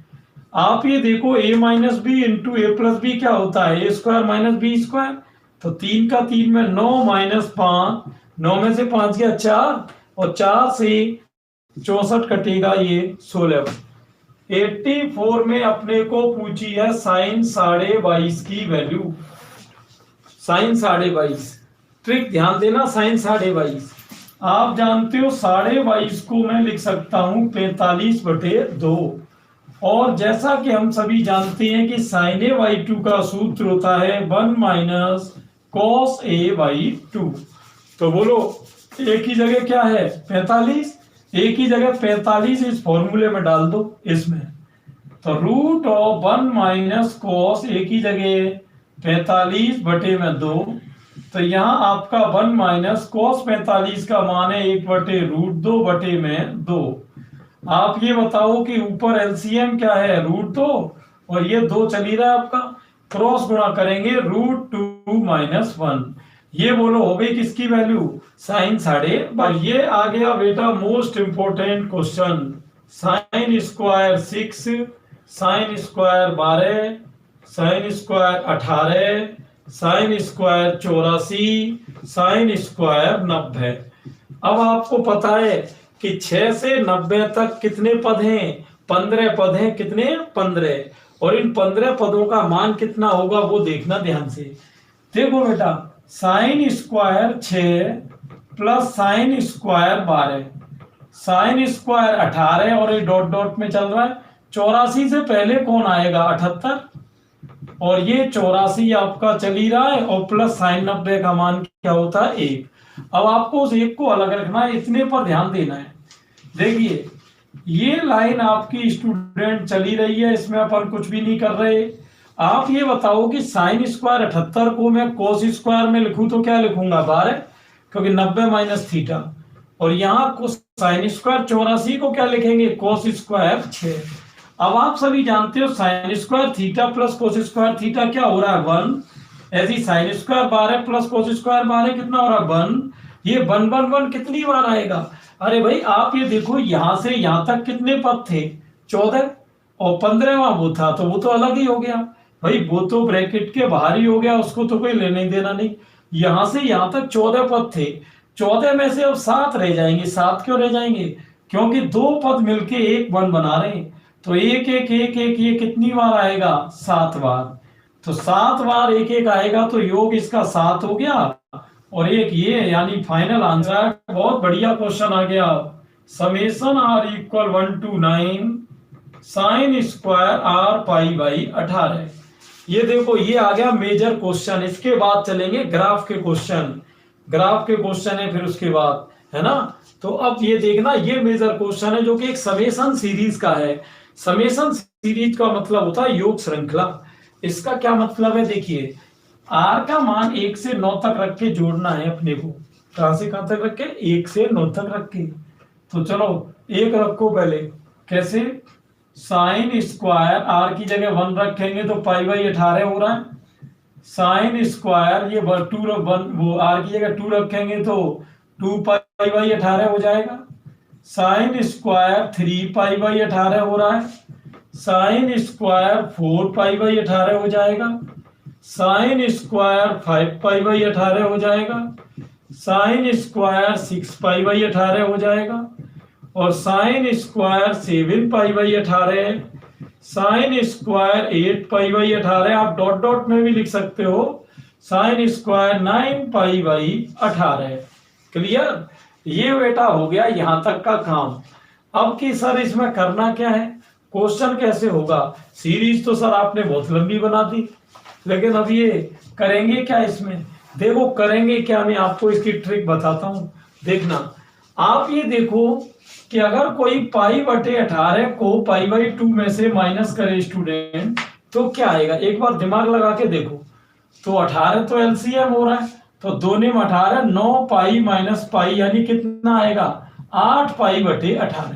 आप ये देखो a minus b into a plus b क्या होता है? a square minus B square. तो 3 का 3 में 9 माइनस 5, 9 में से 5 गया 4, और 4 से 64 कटेगा ये 16। 84 में अपने को पूछी है साइन 22.5 की वैल्यू, साइन 22.5। ट्रिक ध्यान देना, साइन 22.5 आप जानते हो 22.5 को मैं लिख सकता हूं 45/2। और जैसा कि हम सभी जानते हैं कि साइन a/2 का सूत्र होता है 1 माइनस कॉस a/2। तो बोलो एक ही जगह क्या है 45, एक ही जगह 45 इस फॉर्मूले में डाल दो इसमें। तो रूट ऑफ 1 माइनस कॉस एक ही जगह 45/2। तो यहाँ आपका 1 माइनस कॉस 45 का मान है 1/√2/2। आप ये बताओ कि ऊपर एलसीएम क्या है √2 और ये 2 चल ही रहा है आपका, क्रॉस गुणा करेंगे √2 - 1। ये बोलो हो गई किसकी वैल्यू साइन 22। ये आ गया बेटा most important question. Sine square 6, sine square 12, sine square 18, sine square 84, sine square 90। अब आपको पता है कि 6 से 90 तक कितने पद हैं 15 पद हैं। कितने 15। और इन 15 पदों का मान कितना होगा वो देखना ध्यान से। देखो बेटा sine square 6 plus sine square 12, sine square 18 और ये डॉट डॉट में चल रहा है 84 से पहले कौन आएगा 78 और ये 84 आपका चल ही रहा है और प्लस साइन 90 का मान क्या होता है 1। अब आपको उस 1 को अलग रखना है, इतने पर ध्यान देना है। देखिए ये लाइन आपकी स्टूडेंट चली रही है, इसमें अपन कुछ भी नहीं कर रहे। आप ये बताओ कि साइन स्क्वायर 78 को मैं कोस स्क्वायर में लिखूं तो क्या लिखूंगा 12, क्योंकि 90 माइनस थीटा। और यहाँ को साइन स्क्वायर 84 को क्या लिखेंगे कोस स्क्वायर 6। अब आप सभी जानते हो sign square theta plus cos square theta क्या हो रहा है 1। ऐसी sine square 12 plus cos square 12 कितना हो रहा है 1। ये 1 1 1 कितनी बार आएगा। अरे भाई आप ये देखो यहां से यहां तक कितने पद थे 14 और 15वां वो था तो वो तो अलग ही हो गया भाई, वो तो ब्रैकेट के बाहर ही हो गया, उसको तो कोई लेने देना नहीं। यहां से यहां तक 14 पद थे, 14 में से अब 7 रह जाएंगे। 7 क्यों रह जाएंगे क्योंकि 2 पद मिलके एक 1 बना रहे हैं। तो 1 1 1 1 ये कितनी बार आएगा 7 बार। तो 7 बार 1 1 आएगा तो योग इसका 7 हो गया और एक ये यानी फाइनल आंसर। बहुत बढ़िया क्वेश्चन आ गया। Summation r = 1 to 9 sine square r π/18। ये देखो ये आ गया मेजर क्वेश्चन। इसके बाद चलेंगे ग्राफ के क्वेश्चन। ग्राफ के क्वेश्चन है फिर उसके बाद, है ना। तो अब ये देखना ये मेजर क्वेश्चन है जो कि एक समेशन सीरीज का है। समेशन सीरीज का मतलब होता है योग श्रृंखला। इसका क्या मतलब है देखिए r का मान 1 से 9 तक रख के जोड़ना है अपने को। कहां से कहां तक रख के 1 से 9 तक रख के। तो चलो एक रखो पहले, कैसे साइन स्क्वायर r की जगह 1 रखेंगे तो π/18 हो रहा है। साइन स्क्वायर ये 2 वो r की जगह 2 रखेंगे तो 2 π/18 हो जाएगा। साइन स्क्वायर 3 π/18 हो रहा है। साइन स्क्वायर 4 π/18 हो जाएगा। साइन स्क्वायर 5 π/18 हो जाएगा। साइन स्क्वायर 6 π/18 हो जाएगा और साइन स्क्वायर 7 π/18, साइन स्क्वायर 8 π/18। आप डॉट डॉट में भी लिख सकते हो। Sine square 9 π/18। क्लियर। ये बेटा हो गया यहां तक का काम। अब कि सर इसमें करना क्या है, क्वेश्चन कैसे होगा। सीरीज तो सर आपने बहुत लंबी बना दी, लेकिन अब ये करेंगे क्या इसमें। देखो करेंगे क्या, मैं आपको इसकी ट्रिक बताता हूं। देखना आप ये देखो कि अगर कोई π/18 को π/2 में से माइनस करे स्टूडेंट तो क्या आएगा, एक बार दिमाग लगा के देखो। तो 18 तो एलसीएम हो रहा है तो 2 ने 18 9 π - π यानी कितना आएगा 8 π/18।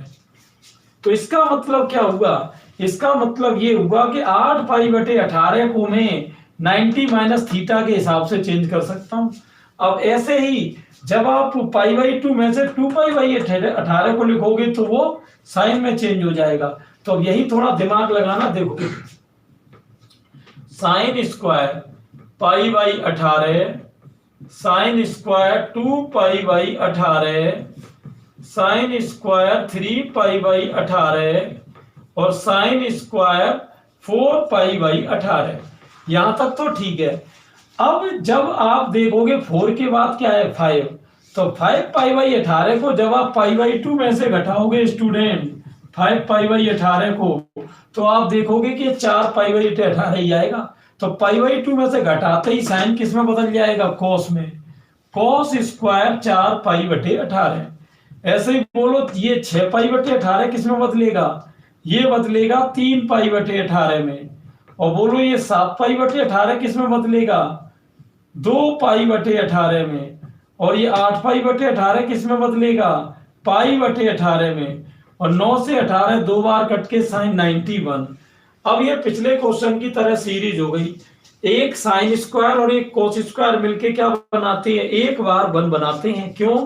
तो इसका मतलब क्या हुआ, इसका मतलब ये हुआ कि 8 π/18 को मैं 90 माइनस थीटा के हिसाब से चेंज कर सकता हूं। अब ऐसे ही जब आप π/2 में से 2 π/18 को लिखोगे तो वो साइन में चेंज हो जाएगा। तो अब यही थोड़ा दिमाग लगाना। देखो sine square π/18, sine square 2 π/18, sine square 3 π/18 और साइन स्क्वायर 4π/18। यहां तक तो ठीक है। अब जब आप देखोगे 4 के बाद क्या है 5, तो 5π/18 को जब आप π/2 में से घटाओगे स्टूडेंट 5π/18 को, तो आप देखोगे कि 4π/18 ही आएगा। तो π/2 में से घटाते ही साइन किस में बदल जाएगा, कोस में। Cos square 4π/18। ऐसे ही बोलो ये 6π/18 किस में बदलेगा, ये बदलेगा 3π/18 में। और बोलो ये 7π/18 किस में बदलेगा, 2π/18 में। और ये 8π/18 किस में बदलेगा, π/18 में। और 9 से 18 दो बार कट के साइन 91। अब ये पिछले क्वेश्चन की तरह सीरीज हो गई। एक साइन स्क्वायर और एक कोस स्क्वायर मिलके क्या बनाते हैं, एक बार 1 बनाते हैं। क्यों,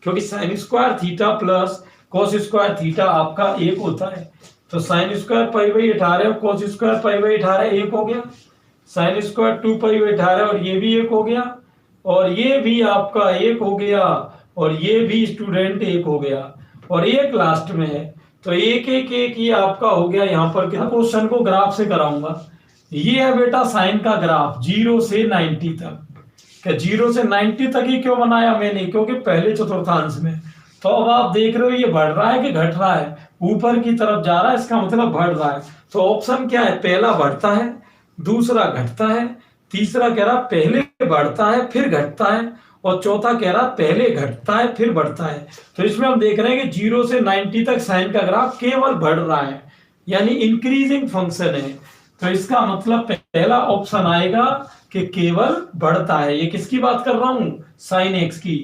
क्योंकि sign square theta plus cos square theta आपका एक होता है। तो साइन स्क्वायर π/18 और कोस स्क्वायर π/18 एक हो गया। साइन स्क्वायर 2π/18 और ये भी एक हो गया, और ये भी आपका एक हो गया, और ये भी स्टूडेंट एक हो गया, और एक लास्ट में है। तो एक एक एक ये आपका हो गया। यहाँ पर क्वेश्चन को ग्राफ से कराऊंगा। ये है बेटा साइन का ग्राफ 0 से 90 तक। क्या 0 से 90 तक ही क्यों बनाया मैंने, क्योंकि पहले चतुर्थांश में। तो अब आप देख रहे हो ये बढ़ रहा है कि घट रहा है, ऊपर की तरफ जा रहा है, इसका मतलब बढ़ रहा है। तो ऑप्शन क्या है, पहला बढ़ता है, दूसरा घटता है, तीसरा कह रहा पहले बढ़ता है फिर घटता है, और चौथा कह रहा पहले घटता है फिर बढ़ता है। तो इसमें हम देख रहे हैं कि 0 से 90 तक साइन का ग्राफ केवल बढ़ रहा है, यानी इंक्रीजिंग फंक्शन है। तो इसका मतलब पहला ऑप्शन आएगा कि केवल बढ़ता है। ये किसकी बात कर रहा हूं, साइन एक्स की।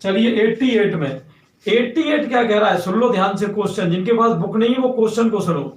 चलिए 88 में 88 क्या कह रहा है, सुन लो ध्यान से क्वेश्चन। जिनके पास बुक नहीं है वो क्वेश्चन को सुनो।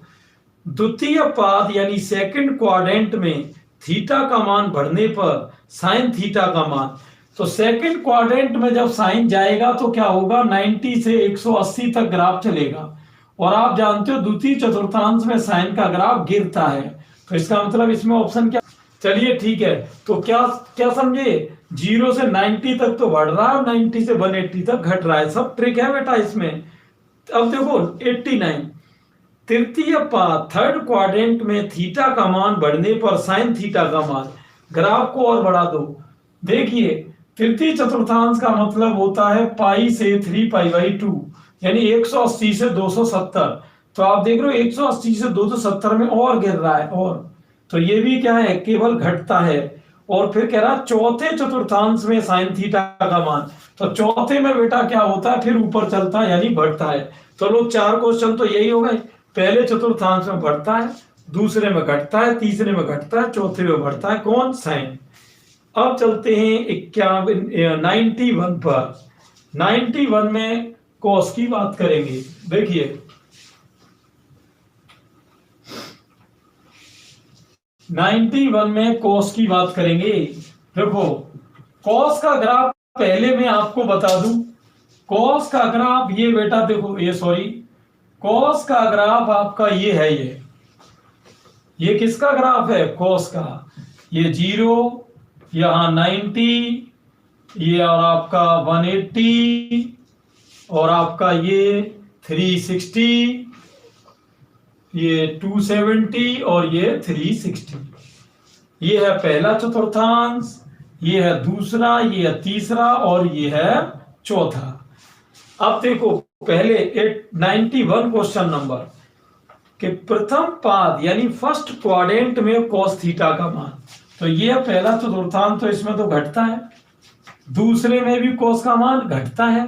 द्वितीय पाद यानी सेकंड क्वाड्रेंट में थीटा का मान बढ़ने पर साइन थीटा का मान, तो सेकंड क्वाड्रेंट में जब साइन जाएगा तो क्या होगा, 90 से 180 तक ग्राफ चलेगा। और आप जानते हो द्वितीय चतुर्थांश में साइन का ग्राफ गिरता है। तो इसका मतलब इसमें ऑप्शन क्या, चलिए ठीक है। तो क्या क्या समझे, 0 से 90 तक तो बढ़ रहा है, 90 से 180 तक घट रहा है। सब ट्रिक है बेटा इसमें। अब देखो 89, तृतीय पाद थर्ड क्वाड्रेंट में थीटा का मान बढ़ने पर साइन थीटा का मान, ग्राफ को और बढ़ा दो। देखिए तृतीय चतुर्थांश का मतलब होता है पाई से 3π/2, यानी 180 से 270। तो आप देख रहे हो 180 से 270 में और गिर रहा है, और तो ये भी क्या है, केवल घटता है। और फिर कह रहा चौथे चतुर्थांश में साइन थीटा का मान, तो चौथे में बेटा क्या होता है, फिर ऊपर चलता है यानी बढ़ता है। तो लोग 4 क्वेश्चन तो यही हो गए। पहले चतुर्थांश में बढ़ता है, दूसरे में घटता है, तीसरे में घटता है, चौथे में बढ़ता है, कौन, साइन। अब चलते हैं 91 पर। 91 में कॉस की बात करेंगे। देखिए 91 में कॉस की बात करेंगे। देखो कॉस का ग्राफ पहले मैं आपको बता दूं, कॉस का ग्राफ ये बेटा देखो, ये सॉरी, कॉस का ग्राफ आपका ये है, ये किसका ग्राफ है, कॉस का। ये 0, यहाँ 90, ये और आपका 180, और आपका ये 360, ये 270, और ये 360। ये है पहला चतुर्थांश, ये है दूसरा, ये है तीसरा, और ये है चौथा। अब देखो पहले 91 क्वेश्चन नंबर के प्रथम पाद यानी फर्स्ट क्वाड्रेंट में कॉस थीटा का मान, तो ये है पहला चतुर्थांश, तो इसमें तो घटता है। दूसरे में भी कॉस का मान घटता है,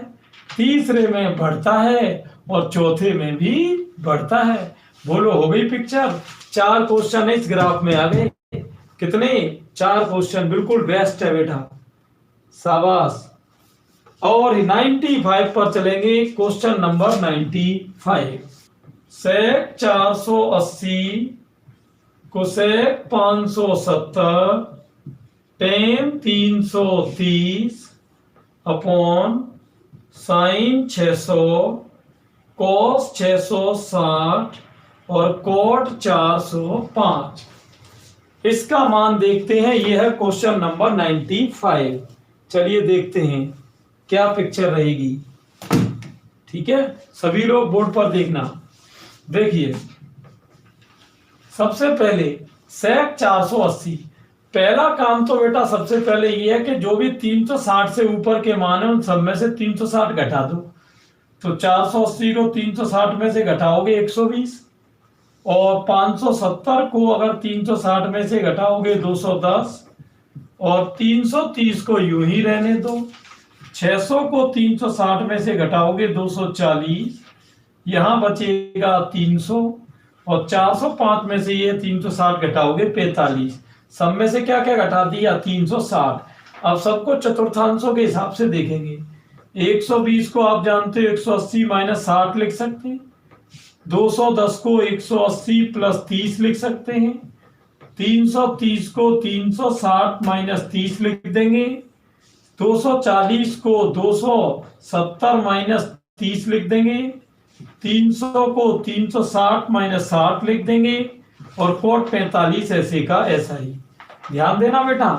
तीसरे में बढ़ता है, और चौथे में भी बढ़ता है। बोलो हो गई पिक्चर। 4 क्वेश्चन इस ग्राफ में आ गए। कितने, 4 क्वेश्चन। बिल्कुल बेस्ट है बेटा, शाबाश। और 95 पर चलेंगे। Question number 95। सेक 480 cosec 570 ten 330 upon sine 600 cos 660 और कोट 405। इसका मान देखते हैं। यह है क्वेश्चन नंबर 95। चलिए देखते हैं क्या पिक्चर रहेगी। ठीक है, सभी लोग बोर्ड पर देखना। देखिए सबसे पहले sec 480, पहला काम तो बेटा सबसे पहले ये है कि जो भी 360 से ऊपर के मान है उन सब में से 360 घटा दो। तो 480 को 360 में से घटाओगे 120, और 570 को अगर 360 में से घटाओगे 210, और 330 को यूं ही रहने दो। 600 को 360 में से घटाओगे 240, यहां बचेगा 300, और 405 में से ये 360 घटाओगे 45। सब में से क्या क्या घटा दिया? 360। अब सबको चतुर्थांशों के हिसाब से देखेंगे। 120 को आप जानते हो 180 माइनस 60 लिख सकते हैं। 210 को 180 प्लस 30 लिख सकते हैं। 330 को 360 माइनस 30 लिख देंगे। 240 को 270 माइनस 30 लिख देंगे। 300 को 360 माइनस 60 लिख देंगे, और कोट 45 ऐसे का ऐसा ही। ध्यान देना बेटा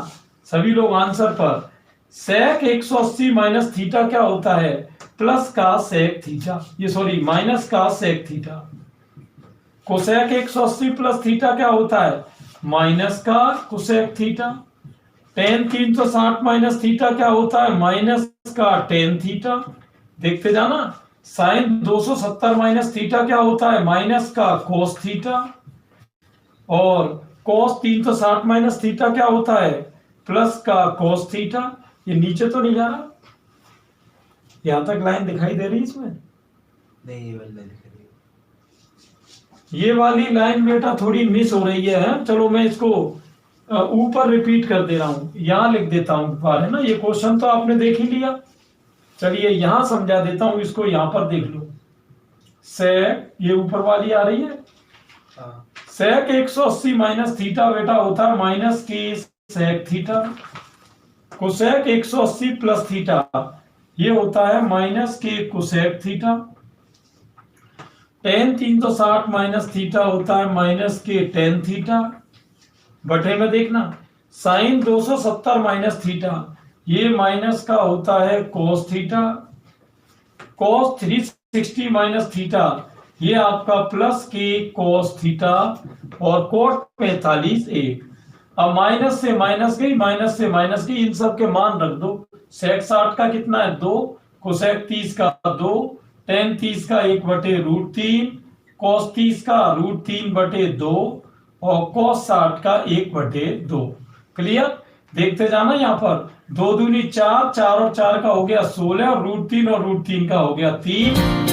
सभी लोग आंसर पर। सेक 180 माइनस थीटा क्या होता है? प्लस का सेक थीटा, ये सॉरी माइनस का sec theta. Cosec 180 plus theta क्या होता है? माइनस का cosec theta. Tan 360 minus theta क्या होता है? माइनस का टेन थीटा। देखते जाना। साइन 270 माइनस थीटा क्या होता है? माइनस का कोस थीटा। और कोस 360 माइनस थीटा क्या होता है? प्लस का कोस थीटा। ये नीचे तो नहीं जा रहा? यहां तक लाइन दिखाई दे रही इसमें? नहीं, ये वाली नहीं दिख रही। ये वाली लाइन बेटा थोड़ी मिस हो रही है। चलो मैं इसको ऊपर रिपीट कर दे रहा हूं, यहां लिख देता हूं बार, है ना। ये क्वेश्चन तो आपने देख ही लिया। चलिए यहां समझा देता हूं इसको, यहां पर देख लो। सेक ये ऊपर वाली आ रही है। हाँ। सेक 180 माइनस थीटा बेटा होता है माइनस के sec theta. Cosec 180 plus theta ये होता है माइनस के cosec theta. Tan 360 minus theta होता है माइनस के टेन थीटा। बटे में देखना, साइन 270 माइनस थीटा ये माइनस का होता है cos theta. Cos 360 minus theta ये आपका प्लस के कोस थीटा, और कोट 45 1। अब माइनस से माइनस गई, माइनस से माइनस गई, इन सब के मान रख दो। सेक 60 का कितना है? 2, कोसेक 30 का 2, टेन 30 का 1/√3, कोस 30 का √3/2, और कोस 60 का 1/2। क्लियर? देखते जाना यहाँ पर। 2 दूनी 4, 4 और 4 का हो गया 16, और √3 और √3 का हो गया 3।